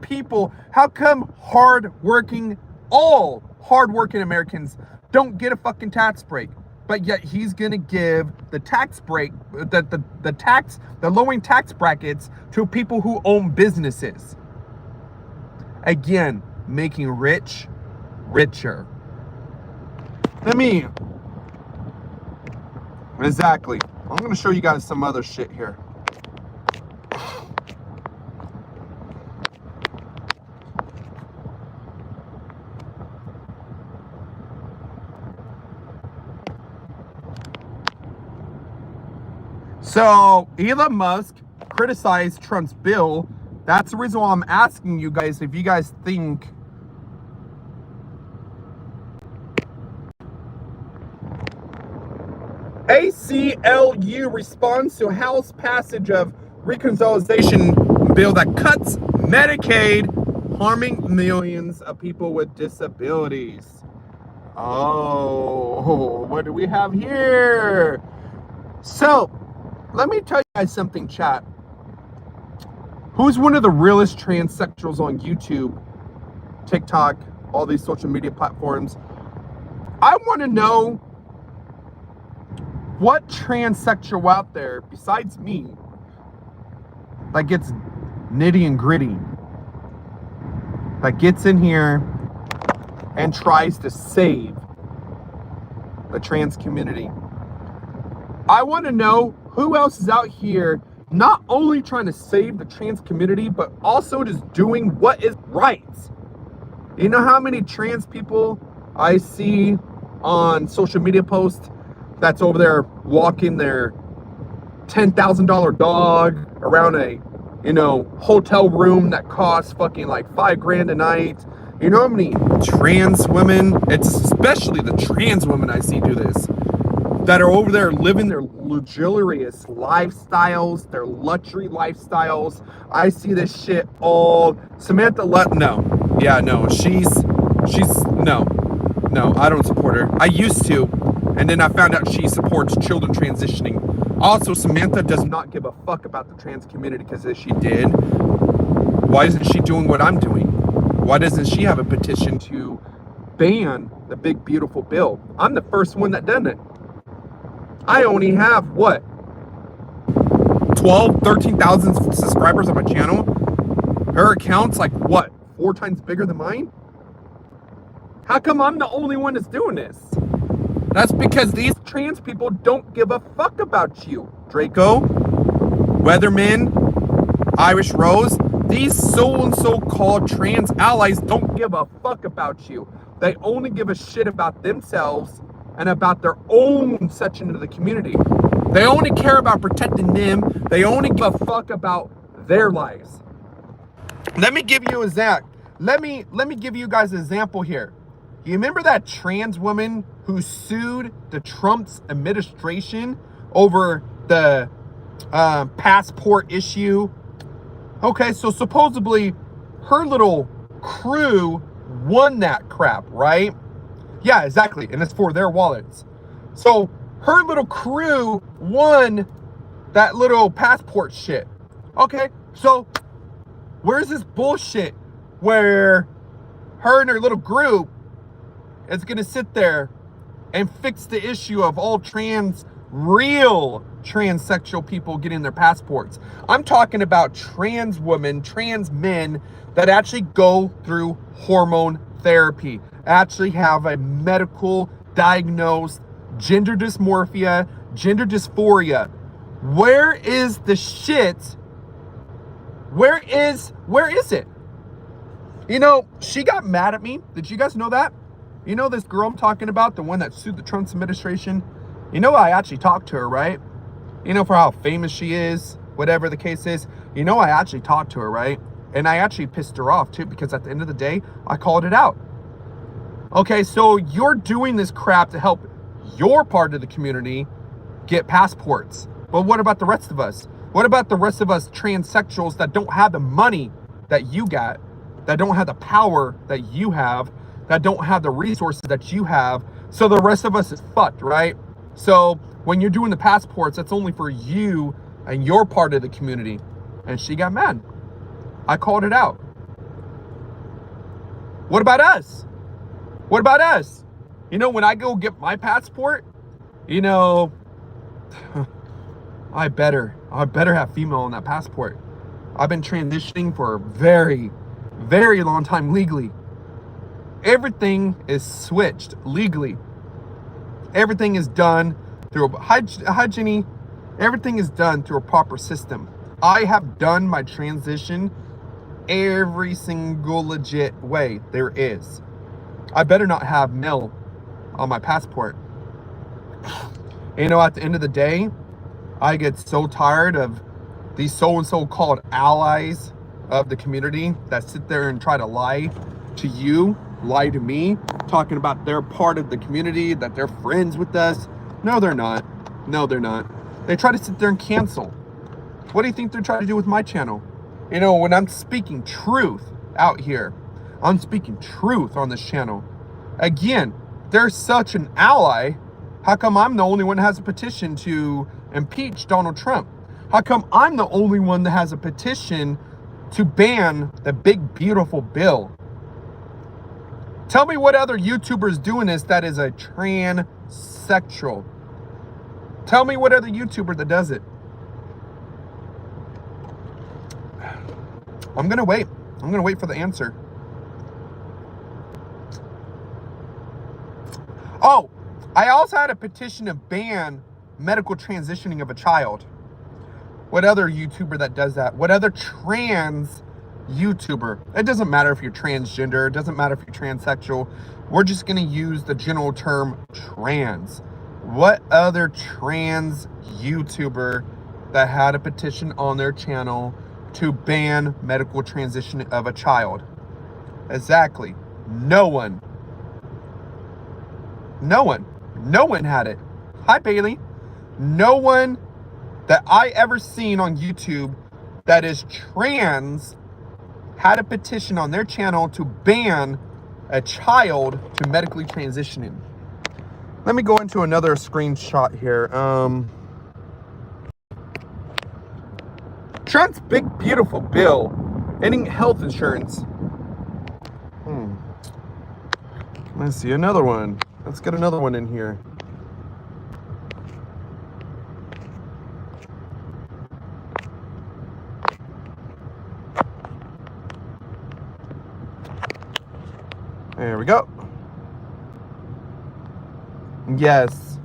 all hardworking Americans don't get a fucking tax break? But yet he's gonna give the tax break, the lowering tax brackets to people who own businesses. Again, making rich richer. Exactly. I'm gonna show you guys some other shit here. So Elon Musk criticized Trump's bill That's the reason why I'm asking you guys if you guys think ACLU responds to House passage of reconciliation bill that cuts Medicaid, harming millions of people with disabilities. Oh, what do we have here? So, let me tell you guys something, chat. Who's one of the realest transsexuals on YouTube, TikTok, all these social media platforms? I want to know what transsexual out there, besides me, that gets nitty and gritty, that gets in here and tries to save the trans community. I want to know who else is out here not only trying to save the trans community, but also just doing what is right. You know how many trans people I see on social media posts that's over there walking their $10,000 dog around a, hotel room that costs fucking like $5,000 a night? You know how many trans women, it's especially the trans women I see do this, that are over there living their luxurious lifestyles, their luxury lifestyles. I see this shit all. Samantha no, I don't support her. I used to, and then I found out she supports children transitioning. Also, Samantha does not give a fuck about the trans community, because if she did, why isn't she doing what I'm doing? Why doesn't she have a petition to ban the big beautiful bill? I'm the first one that done it. I only have, 13,000 subscribers on my channel. Her account's like, 4 times bigger than mine? How come I'm the only one that's doing this? That's because these trans people don't give a fuck about you. Draco, Weatherman, Irish Rose, these so-and-so called trans allies don't give a fuck about you. They only give a shit about themselves and about their own section of the community. They only care about protecting them. They only give a fuck about their lives. Let me give you let me give you guys an example here. You remember that trans woman who sued the Trump's administration over the passport issue? Okay, so supposedly her little crew won that crap, right? Yeah, exactly, and it's for their wallets. So her little crew won that little passport shit. Okay, so where's this bullshit where her and her little group is gonna sit there and fix the issue of all real transsexual people getting their passports? I'm talking about trans women, trans men that actually go through hormone therapy, actually have a medical diagnosed gender dysmorphia, gender dysphoria. Where is the shit? Where is it? She got mad at me. Did you guys know that? This girl I'm talking about, the one that sued the Trump's administration? I actually talked to her, right? For how famous she is, whatever the case is. I actually talked to her, right? And I actually pissed her off too, because at the end of the day, I called it out. Okay, so you're doing this crap to help your part of the community get passports. But what about the rest of us? What about the rest of us transsexuals that don't have the money that you got, that don't have the power that you have, that don't have the resources that you have? So the rest of us is fucked, right? So when you're doing the passports, that's only for you and your part of the community. And she got mad. I called it out. What about us? What about us? When I go get my passport, I better have female on that passport. I've been transitioning for a very, very long time legally. Everything is switched legally. Everything is done through hygiene. Everything is done through a proper system. I have done my transition every single legit way there is. I better not have male on my passport. At the end of the day, I get so tired of these so-and-so called allies of the community that sit there and try to lie to you, lie to me, talking about they're part of the community, that they're friends with us. No, they're not. No, they're not. They try to sit there and cancel. What do you think they're trying to do with my channel? You know, when I'm speaking truth out here, I'm speaking truth on this channel. Again, they're such an ally. How come I'm the only one that has a petition to impeach Donald Trump? How come I'm the only one that has a petition to ban the big, beautiful bill? Tell me what other YouTuber's doing this that is a transsexual. Tell me what other YouTuber that does it. I'm gonna wait. I'm gonna wait for the answer. Oh, I also had a petition to ban medical transitioning of a child. What other YouTuber that does that? What other trans YouTuber? It doesn't matter if you're transgender. It doesn't matter if you're transsexual. We're just going to use the general term trans. What other trans YouTuber that had a petition on their channel to ban medical transition of a child? Exactly. No one. No one. No one had it. Hi, Bailey. No one that I ever seen on YouTube that is trans had a petition on their channel to ban a child to medically transitioning. Let me go into another screenshot here. Trump's big, beautiful bill ending health insurance. Let's see another one. Let's get another one in here. There we go. Yes.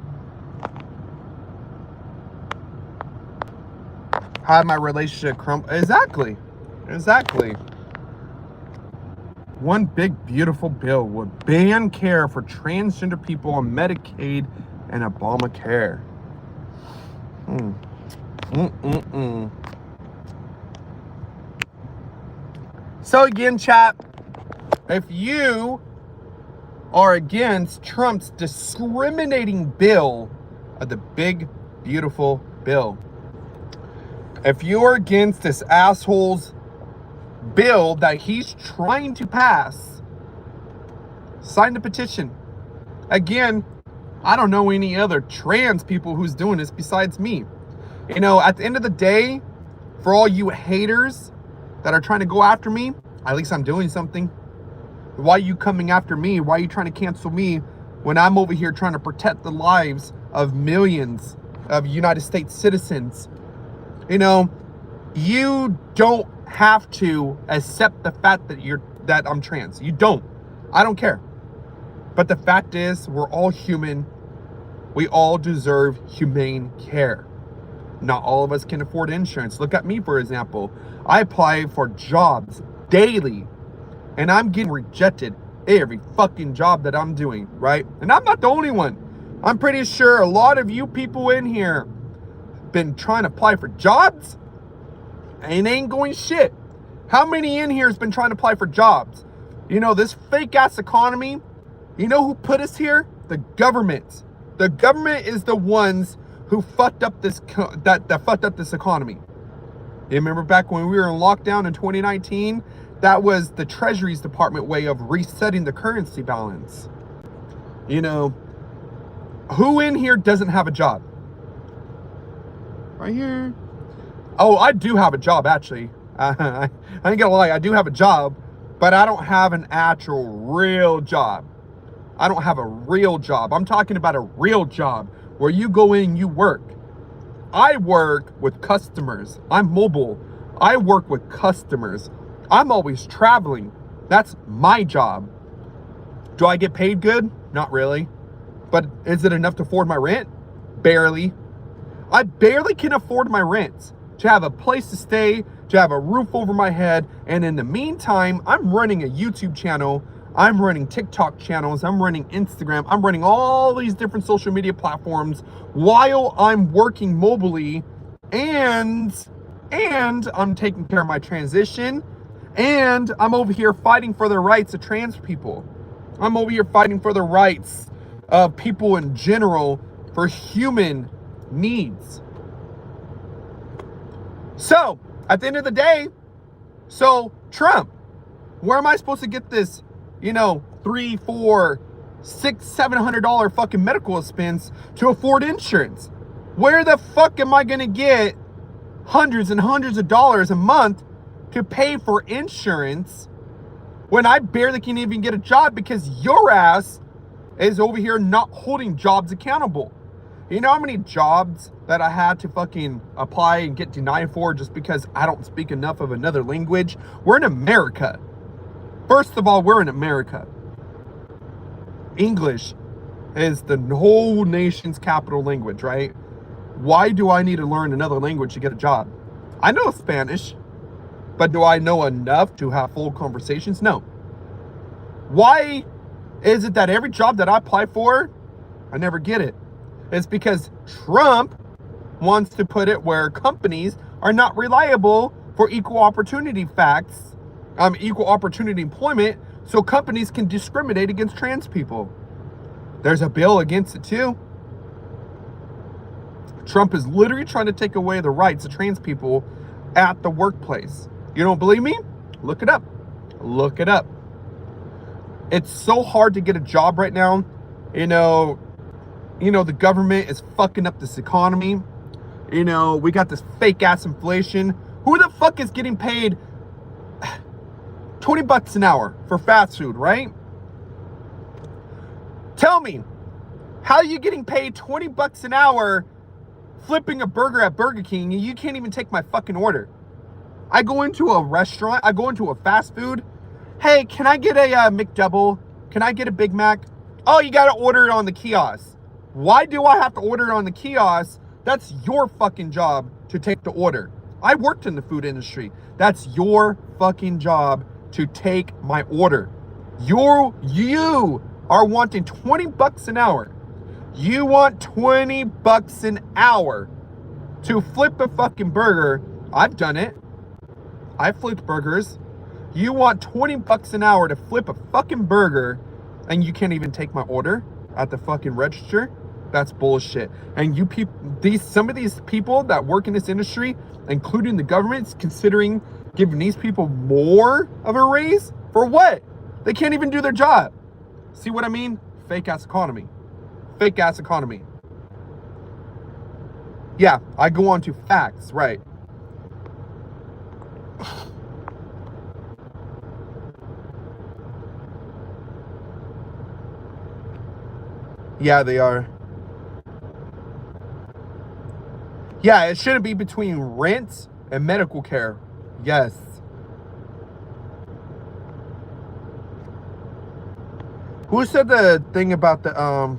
Had my relationship crumble. Exactly. Exactly. One big beautiful bill would ban care for transgender people on Medicaid and Obamacare. So again, chat, if you are against Trump's discriminating bill of the big beautiful bill, if you are against this asshole's bill that he's trying to pass, sign the petition. Again, I don't know any other trans people who's doing this besides me. You know, at the end of the day, for all you haters that are trying to go after me, at least I'm doing something. Why are you coming after me? Why are you trying to cancel me when I'm over here trying to protect the lives of millions of United States citizens? You know, you don't have to accept the fact that I'm trans. You don't. I don't care. But the fact is, we're all human. We all deserve humane care. Not all of us can afford insurance. Look at me, for example. I apply for jobs daily, and I'm getting rejected every fucking job that I'm doing, right? And I'm not the only one. I'm pretty sure a lot of you people in here been trying to apply for jobs and ain't going shit. How many in here has been trying to apply for jobs? You know, this fake ass economy, you know who put us here? The government. The government is the ones who fucked up this fucked up this economy. You remember back when we were in lockdown in 2019? That was the Treasury's Department way of resetting the currency balance. You know, who in here doesn't have a job? Right here. Oh, I do have a job, actually. I ain't gonna lie, I do have a job, but I don't have an actual real job. I don't have a real job. I'm talking about a real job where you go in, you work. I work with customers. I'm mobile. I work with customers. I'm always traveling. That's my job. Do I get paid good? Not really. But is it enough to afford my rent? Barely. I barely can afford my rent. To have a place to stay, to have a roof over my head, and in the meantime, I'm running a YouTube channel, I'm running TikTok channels, I'm running Instagram, I'm running all these different social media platforms while I'm working mobily, and I'm taking care of my transition, And I'm over here fighting for the rights of trans people. I'm over here fighting for the rights of people in general for human needs. So, at the end of the day, so Trump, where am I supposed to get this, $300, $400, $600, $700 fucking medical expense to afford insurance? Where the fuck am I gonna get hundreds and hundreds of dollars a month to pay for insurance when I barely can even get a job because your ass is over here not holding jobs accountable? You know how many jobs that I had to fucking apply and get denied for just because I don't speak enough of another language? We're in America. First of all, we're in America. English is the whole nation's capital language, right? Why do I need to learn another language to get a job? I know Spanish, but do I know enough to have full conversations? No. Why is it that every job that I apply for, I never get it? It's because Trump wants to put it where companies are not reliable for equal opportunity equal opportunity employment, so companies can discriminate against trans people. There's a bill against it too. Trump is literally trying to take away the rights of trans people at the workplace. You don't believe me? Look it up. Look it up. It's so hard to get a job right now. The government is fucking up this economy. We got this fake ass inflation. Who the fuck is getting paid $20 an hour for fast food, right? Tell me, how are you getting paid $20 an hour flipping a burger at Burger King and you can't even take my fucking order? I go into a restaurant, I go into a fast food. Hey, can I get a McDouble? Can I get a Big Mac? Oh, you gotta order it on the kiosk. Why do I have to order it on the kiosk? That's your fucking job to take the order. I worked in the food industry. That's your fucking job to take my order. You are wanting $20 an hour. You want $20 an hour to flip a fucking burger. I've done it. I flipped burgers. You want $20 an hour to flip a fucking burger and you can't even take my order at the fucking register? That's bullshit. And you people, some of these people that work in this industry, including the government's considering giving these people more of a raise for what? They can't even do their job. See what I mean? Fake ass economy. Fake ass economy. Yeah, I go on to facts, right? Yeah, they are. Yeah, it shouldn't be between rent and medical care. Yes. Who said the thing about the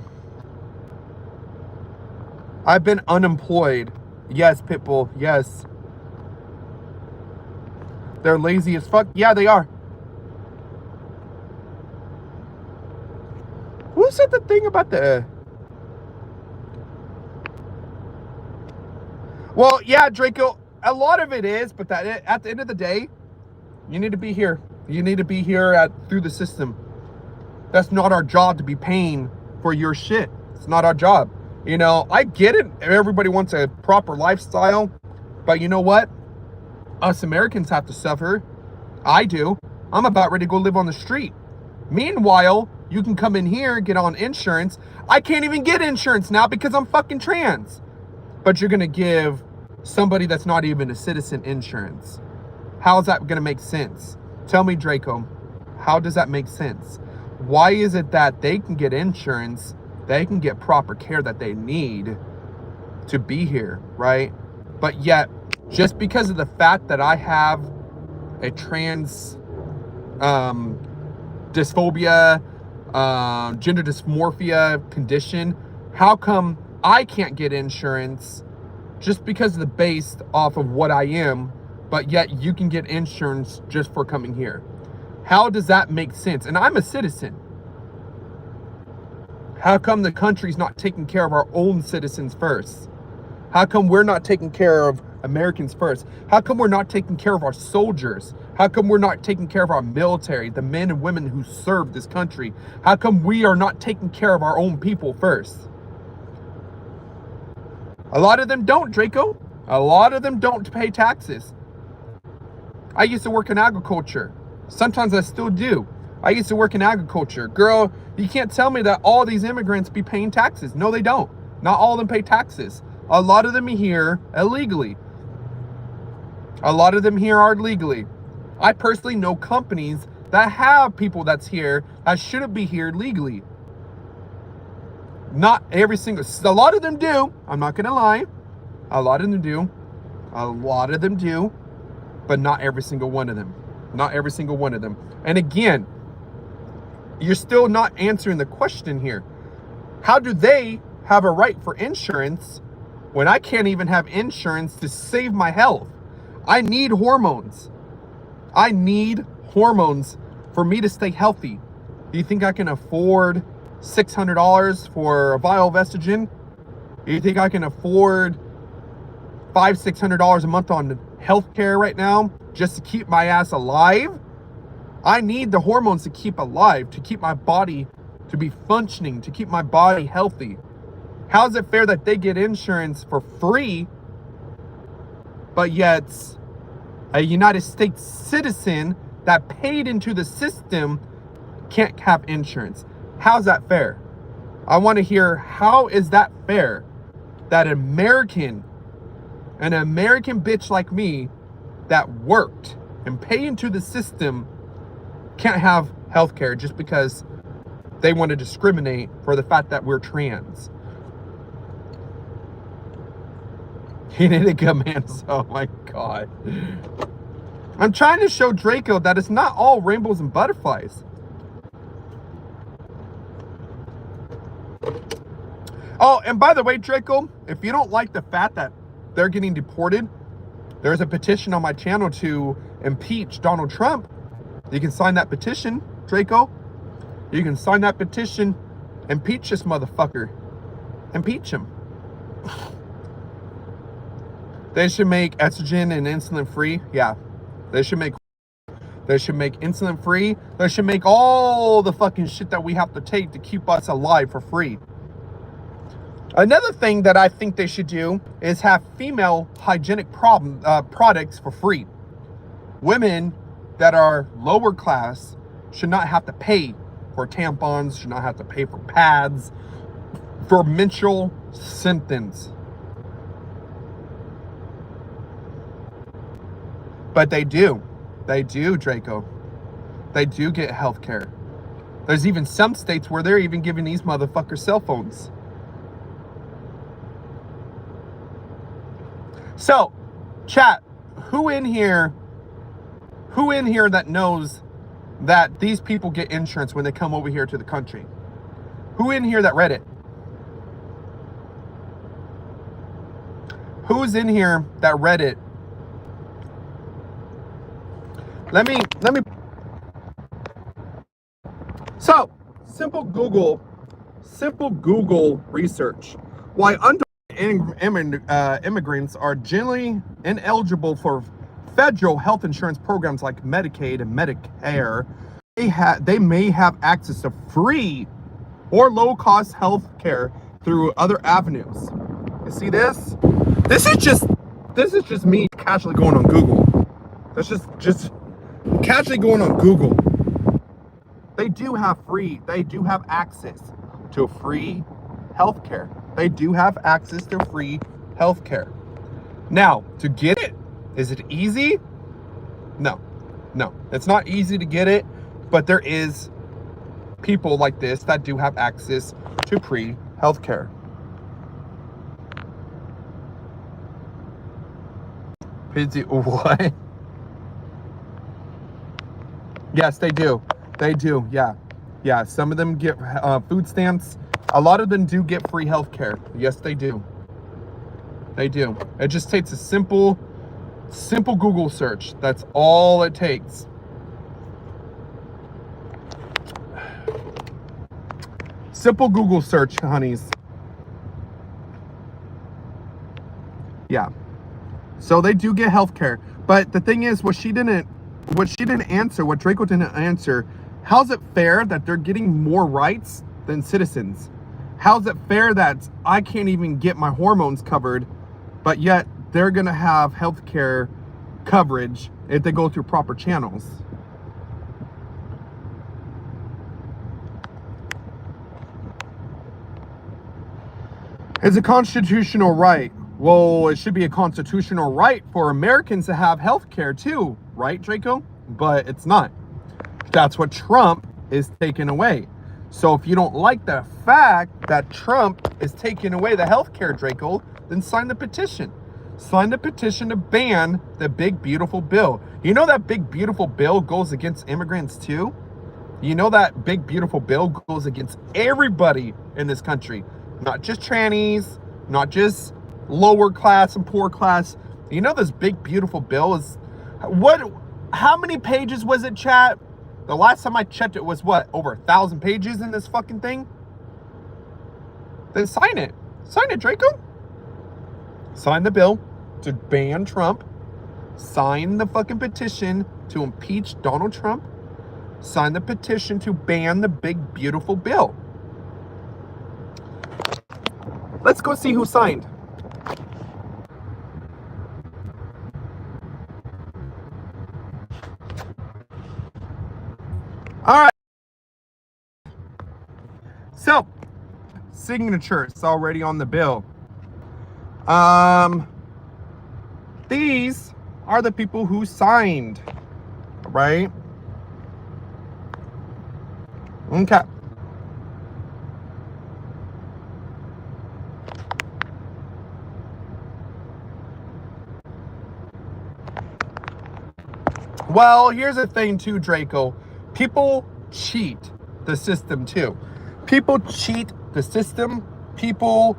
I've been unemployed? Yes, Pitbull. Yes. They're lazy as fuck. Yeah, they are. Who said the thing about the Well, yeah, Draco, a lot of it is, but that at the end of the day, you need to be here. You need to be here through the system. That's not our job to be paying for your shit. It's not our job. I get it. Everybody wants a proper lifestyle, but you know what? Us Americans have to suffer. I do. I'm about ready to go live on the street. Meanwhile, you can come in here, get on insurance. I can't even get insurance now because I'm fucking trans. But you're gonna give somebody that's not even a citizen insurance. How is that gonna make sense? Tell me, Draco, how does that make sense? Why is it that they can get insurance, they can get proper care that they need to be here, right? But yet, just because of the fact that I have a trans dysphoria, gender dysmorphia condition, how come I can't get insurance just because of the based off of what I am, but yet you can get insurance just for coming here? How does that make sense? And I'm a citizen. How come the country's not taking care of our own citizens first? How come we're not taking care of Americans first? How come we're not taking care of our soldiers How come we're not taking care of our military, the men and women who serve this country? How come we are not taking care of our own people first? A lot of them don't, Draco. A lot of them don't pay taxes. I used to work in agriculture. Sometimes I still do. I used to work in agriculture. Girl, you can't tell me that all these immigrants be paying taxes. No, they don't. Not all of them pay taxes. A lot of them here illegally. A lot of them here are legally. I personally know companies that have people that's here that shouldn't be here legally. Not every single, a lot of them do. I'm not gonna lie. A lot of them do. A lot of them do. But not every single one of them. Not every single one of them. And again, you're still not answering the question here. How do they have a right for insurance when I can't even have insurance to save my health? I need hormones. I need hormones for me to stay healthy. Do you think I can afford $600 for a vial of estrogen? Do you think I can afford $500-600 a month on healthcare right now just to keep my ass alive? I need the hormones to keep alive, to keep my body to be functioning, to keep my body healthy. How is it fair that they get insurance for free, but yet a United States citizen that paid into the system can't have insurance? How's that fair? I want to hear, how is that fair that an American bitch like me that worked and paid into the system can't have health care just because they want to discriminate for the fact that we're trans? Kinetica man, oh my god. I'm trying to show Draco that it's not all rainbows and butterflies. Oh, and by the way, Draco, if you don't like the fact that they're getting deported, there's a petition on my channel to impeach Donald Trump. You can sign that petition, Draco. You can sign that petition. Impeach this motherfucker. Impeach him. They should make estrogen and insulin free. Yeah. They should make insulin free. They should make all the fucking shit that we have to take to keep us alive for free. Another thing that I think they should do is have female hygienic products for free. Women that are lower class should not have to pay for tampons, should not have to pay for pads, for menstrual symptoms. But they do. They do, Draco. They do get health care. There's even some states where they're even giving these motherfuckers cell phones. So, chat, who in here that knows that these people get insurance when they come over here to the country? Who in here that read it? Who's in here that read it? Let me. So, simple Google research. Why immigrants are generally ineligible for federal health insurance programs like Medicaid and Medicare. They may have access to free or low-cost health care through other avenues. You see this? This is just me casually going on Google. That's just casually going on Google. They do have access to free healthcare. They do have access to free healthcare. Now, to get it, is it easy? No, it's not easy to get it, but there is people like this that do have access to free healthcare. What? Yes, they do. They do, yeah. Some of them get food stamps. A lot of them do get free health care. Yes, they do. They do. It just takes a simple Google search. That's all it takes. Simple Google search, honeys. Yeah. So they do get health care. But the thing is, what she didn't what she didn't answer, what Draco didn't answer, how's it fair that they're getting more rights than citizens? How's it fair that I can't even get my hormones covered, but yet they're gonna have healthcare coverage if they go through proper channels? It's a constitutional right. Well, it should be a constitutional right for Americans to have health care too, right, Draco? But it's not. That's what Trump is taking away. So if you don't like the fact that Trump is taking away the health care, Draco, then sign the petition. Sign the petition to ban the big, beautiful bill. You know that big, beautiful bill goes against immigrants too? You know that big, beautiful bill goes against everybody in this country. Not just trannies, not just lower class and poor class. You know this big, beautiful bill is... How many pages was it, chat? The last time I checked, it was what? Over 1,000 pages in this fucking thing? Then sign it. Sign it, Draco. Sign the bill to ban Trump. Sign the fucking petition to impeach Donald Trump. Sign the petition to ban the big, beautiful bill. Let's go see who signed. All right. So, signature, it's already on the bill. These are the people who signed, right? Okay. Well, here's the thing too, Draco. People cheat the system too. People cheat the system. People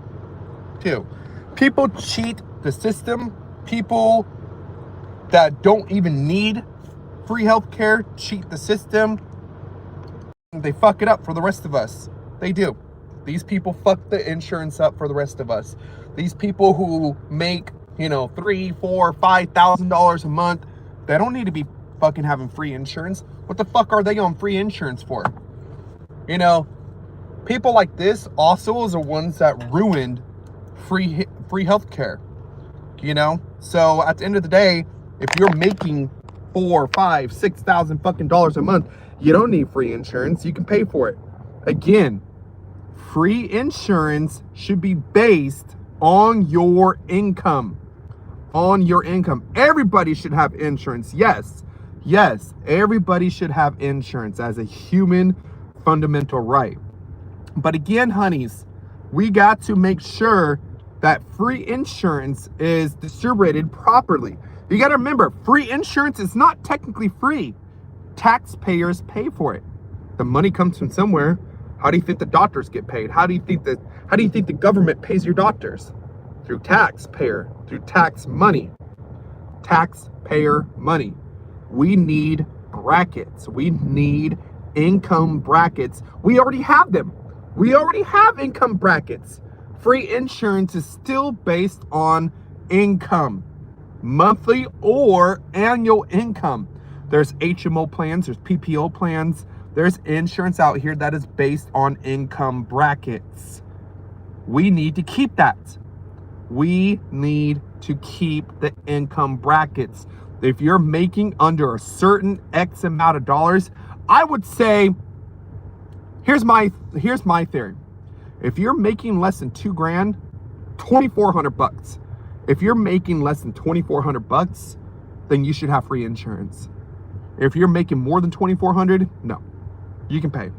cheat the system. People that don't even need free healthcare cheat the system. They fuck it up for the rest of us. They do. These people fuck the insurance up for the rest of us. These people who make, $3,000, $4,000, $5,000 a month, they don't need to be fucking having free insurance. What the fuck are they on free insurance for? People like this also is the ones that ruined free healthcare. So at the end of the day, if you're making $4,000, $5,000, $6,000 fucking dollars a month, you don't need free insurance. You can pay for it. Again, free insurance should be based on your income. On your income. Everybody should have insurance. Yes, everybody should have insurance as a human fundamental right. But again, honeys, we got to make sure that free insurance is distributed properly. You got to remember, free insurance is not technically free. Taxpayers pay for it. The money comes from somewhere. How do you think the doctors get paid? How do you think the government pays your doctors? Through tax money. Taxpayer money. We need brackets. We need income brackets. We already have them. We already have income brackets. Free insurance is still based on income, monthly or annual income. There's HMO plans, there's PPO plans, there's insurance out here that is based on income brackets. We need to keep that. We need to keep the income brackets. If you're making under a certain X amount of dollars, I would say, here's my theory. If you're making less than $2,000, $2,400. If you're making less than $2,400, then you should have free insurance. If you're making more than $2,400, no, you can pay.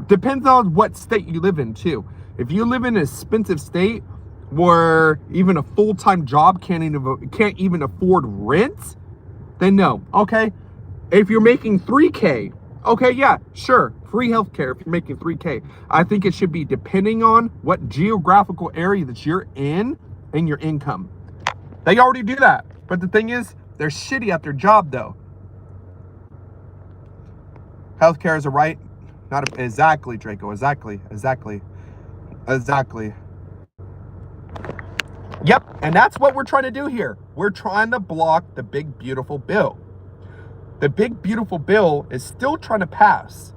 Depends on what state you live in too. If you live in an expensive state where even a full-time job can't even afford rent, then no. Okay, if you're making $3K, okay, yeah, sure, free healthcare if you're making $3K. I think it should be depending on what geographical area that you're in and your income. They already do that, but the thing is, they're shitty at their job though. Healthcare is a right, not exactly, Draco. Exactly. Yep, and that's what we're trying to do here. We're trying to block the big, beautiful bill. The big, beautiful bill is still trying to pass.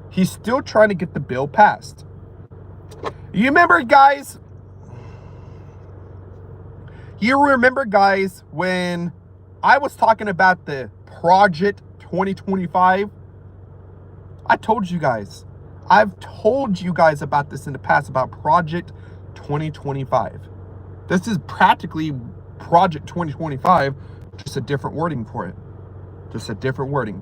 He's still trying to get the bill passed. You remember, guys? You remember, guys, when I was talking about the Project 2025? I told you guys. I've told you guys about this in the past, about Project 2025. This is practically Project 2025, just a different wording for it. Just a different wording.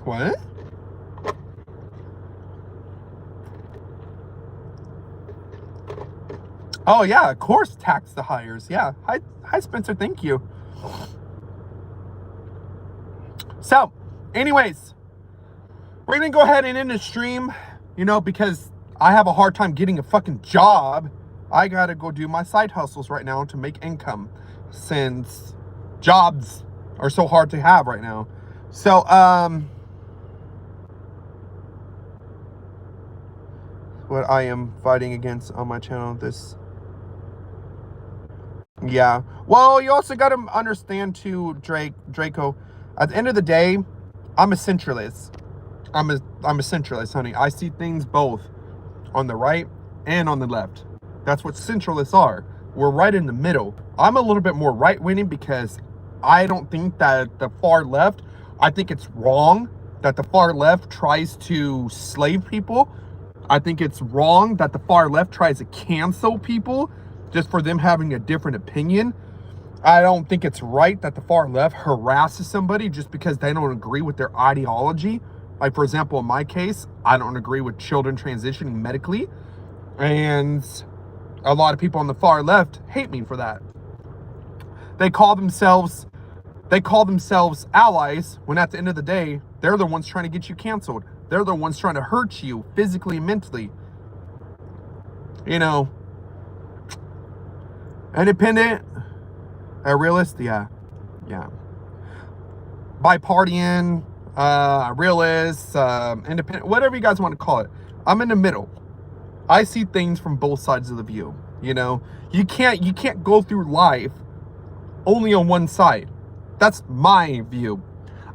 What? Oh yeah, of course, tax the hires. Yeah. Hi Spencer, thank you. So, anyways, we're gonna go ahead and end the stream, you know, because I have a hard time getting a fucking job. I gotta go do my side hustles right now to make income, since jobs are so hard to have right now. So, what I am fighting against on my channel, yeah. Well, you also got to understand too, Draco. At the end of the day, I'm a centralist. I'm a centralist, honey. I see things both on the right and on the left. That's what centralists are. We're right in the middle. I'm a little bit more right-wing because I don't think that the far left, I think it's wrong that the far left tries to slave people. I think it's wrong that the far left tries to cancel people just for them having a different opinion. I don't think it's right that the far left harasses somebody just because they don't agree with their ideology. Like, for example, in my case, I don't agree with children transitioning medically. And a lot of people on the far left hate me for that. They call themselves allies, when at the end of the day, they're the ones trying to get you canceled. They're the ones trying to hurt you physically and mentally. You know, independent, a realist, yeah. Bipartisan, realist, independent, whatever you guys want to call it. I'm in the middle. I see things from both sides of the view. You know, you can't go through life only on one side. That's my view.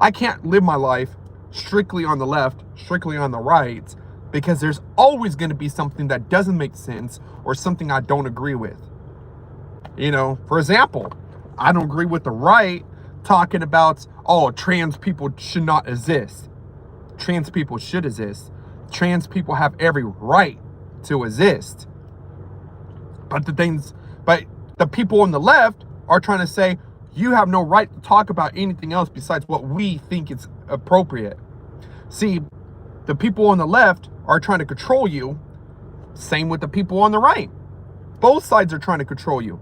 I can't live my life strictly on the left, strictly on the right, because there's always going to be something that doesn't make sense or something I don't agree with. You know, for example, I don't agree with the right talking about, oh, trans people should not exist. Trans people should exist. Trans people have every right to exist. But the people on the left are trying to say, you have no right to talk about anything else besides what we think is appropriate. See, the people on the left are trying to control you. Same with the people on the right. Both sides are trying to control you.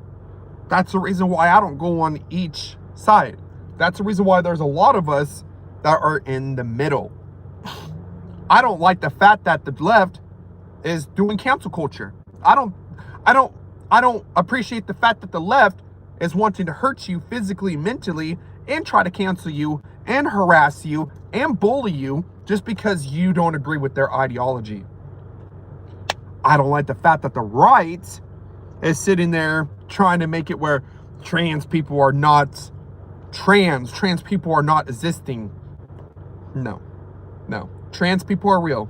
That's the reason why I don't go on each side. That's the reason why there's a lot of us that are in the middle. I don't like the fact that the left is doing cancel culture. I don't appreciate the fact that the left is wanting to hurt you physically, mentally, and try to cancel you and harass you and bully you just because you don't agree with their ideology. I don't like the fact that the right is sitting there trying to make it where trans people are not trans people are not existing. No. Trans people are real.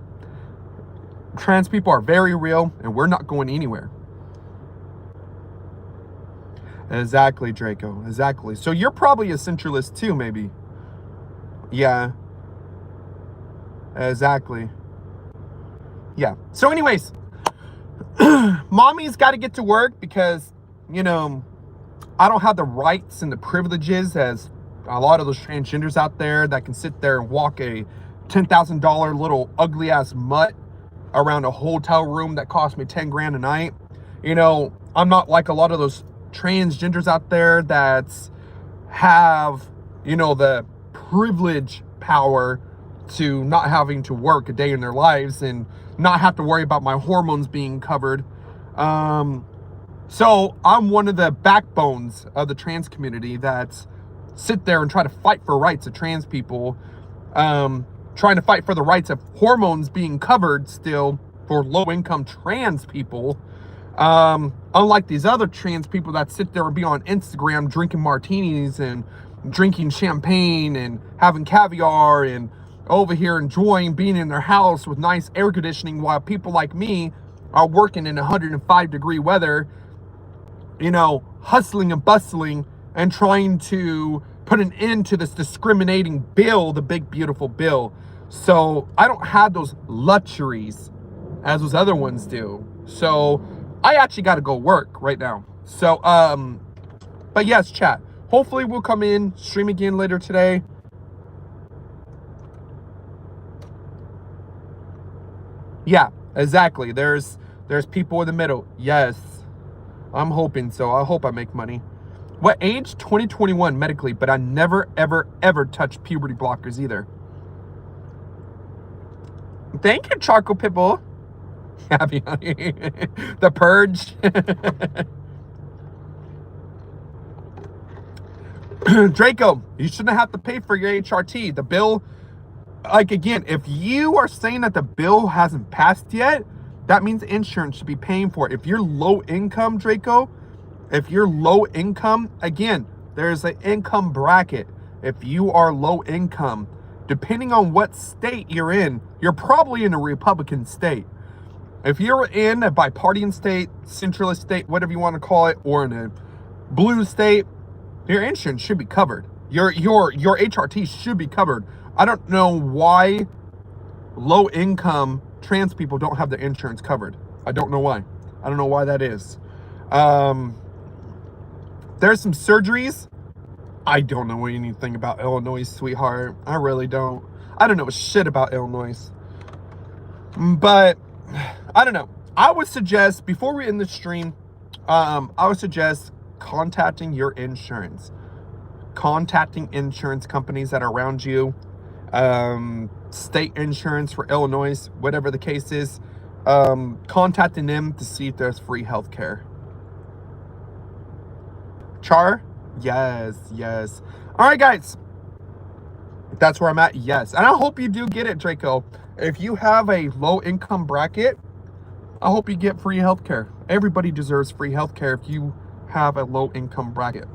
Trans people are very real, and we're not going anywhere. Exactly, Draco. Exactly. So you're probably a centralist too, maybe. Yeah. Exactly. Yeah. So anyways, mommy's got to get to work because, you know, I don't have the rights and the privileges as a lot of those transgenders out there that can sit there and walk a $10,000 little ugly ass mutt around a hotel room that cost me 10 grand a night. You know, I'm not like a lot of those transgenders out there that have, you know, the privilege power to not having to work a day in their lives and not have to worry about my hormones being covered. So I'm one of the backbones of the trans community that sit there and try to fight for rights of trans people, trying to fight for the rights of hormones being covered still for low-income trans people, Unlike these other trans people that sit there and be on Instagram drinking martinis and drinking champagne and having caviar and over here enjoying being in their house with nice air conditioning, while people like me are working in 105-degree weather, you know, hustling and bustling and trying to put an end to this discriminating bill, the big beautiful bill. So I don't have those luxuries as those other ones do. So I actually got to go work right now. So, but yes, chat. Hopefully we'll come in, stream again later today. Yeah, exactly. There's people in the middle. Yes, I'm hoping so. I hope I make money. What age? 2021 medically, but I never, ever, ever touched puberty blockers either. Thank you, Charcoal Pitbull. Happy honey. The Purge. Draco, you shouldn't have to pay for your HRT. The bill, like, again, if you are saying that the bill hasn't passed yet, that means insurance should be paying for it. If you're low income, Draco, if you're low income, again, there's an income bracket. If you are low income, depending on what state you're in, you're probably in a Republican state. If you're in a bipartisan state, centralist state, whatever you want to call it, or in a blue state, your insurance should be covered. Your HRT should be covered. I don't know why low income trans people don't have their insurance covered. I don't know why. I don't know why that is. There's some surgeries. I don't know anything about Illinois, sweetheart. I really don't. I don't know shit about Illinois. But I don't know. I would suggest, before we end the stream, I would suggest contacting your insurance. Contacting insurance companies that are around you. State insurance for Illinois, whatever the case is. Contacting them to see if there's free healthcare. Char? Yes, yes. All right, guys. That's where I'm at. Yes. And I hope you do get it, Draco. If you have a low income bracket, I hope you get free healthcare. Everybody deserves free healthcare if you have a low income bracket.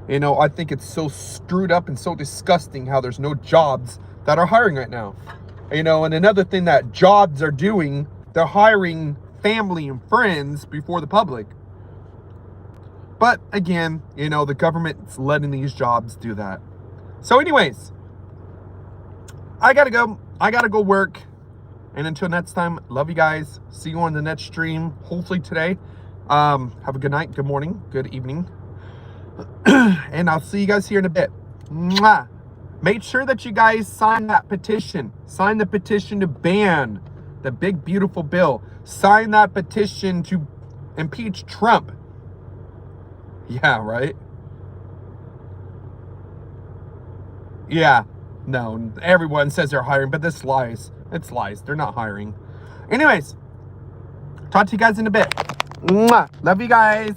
You know, I think it's so screwed up and so disgusting how there's no jobs that are hiring right now. You know, and another thing that jobs are doing, they're hiring family and friends before the public. But again, you know, the government's letting these jobs do that. So anyways, I gotta go. I gotta go work. And until next time, love you guys. See you on the next stream, hopefully today. Have a good night, good morning, good evening. And I'll see you guys here in a bit. Mwah. Make sure that you guys sign that petition. Sign the petition to ban the big, beautiful bill. Sign that petition to impeach Trump. Yeah, right? Yeah. No, everyone says they're hiring, but this lies. It's lies. They're not hiring. Anyways, talk to you guys in a bit. Mwah. Love you guys.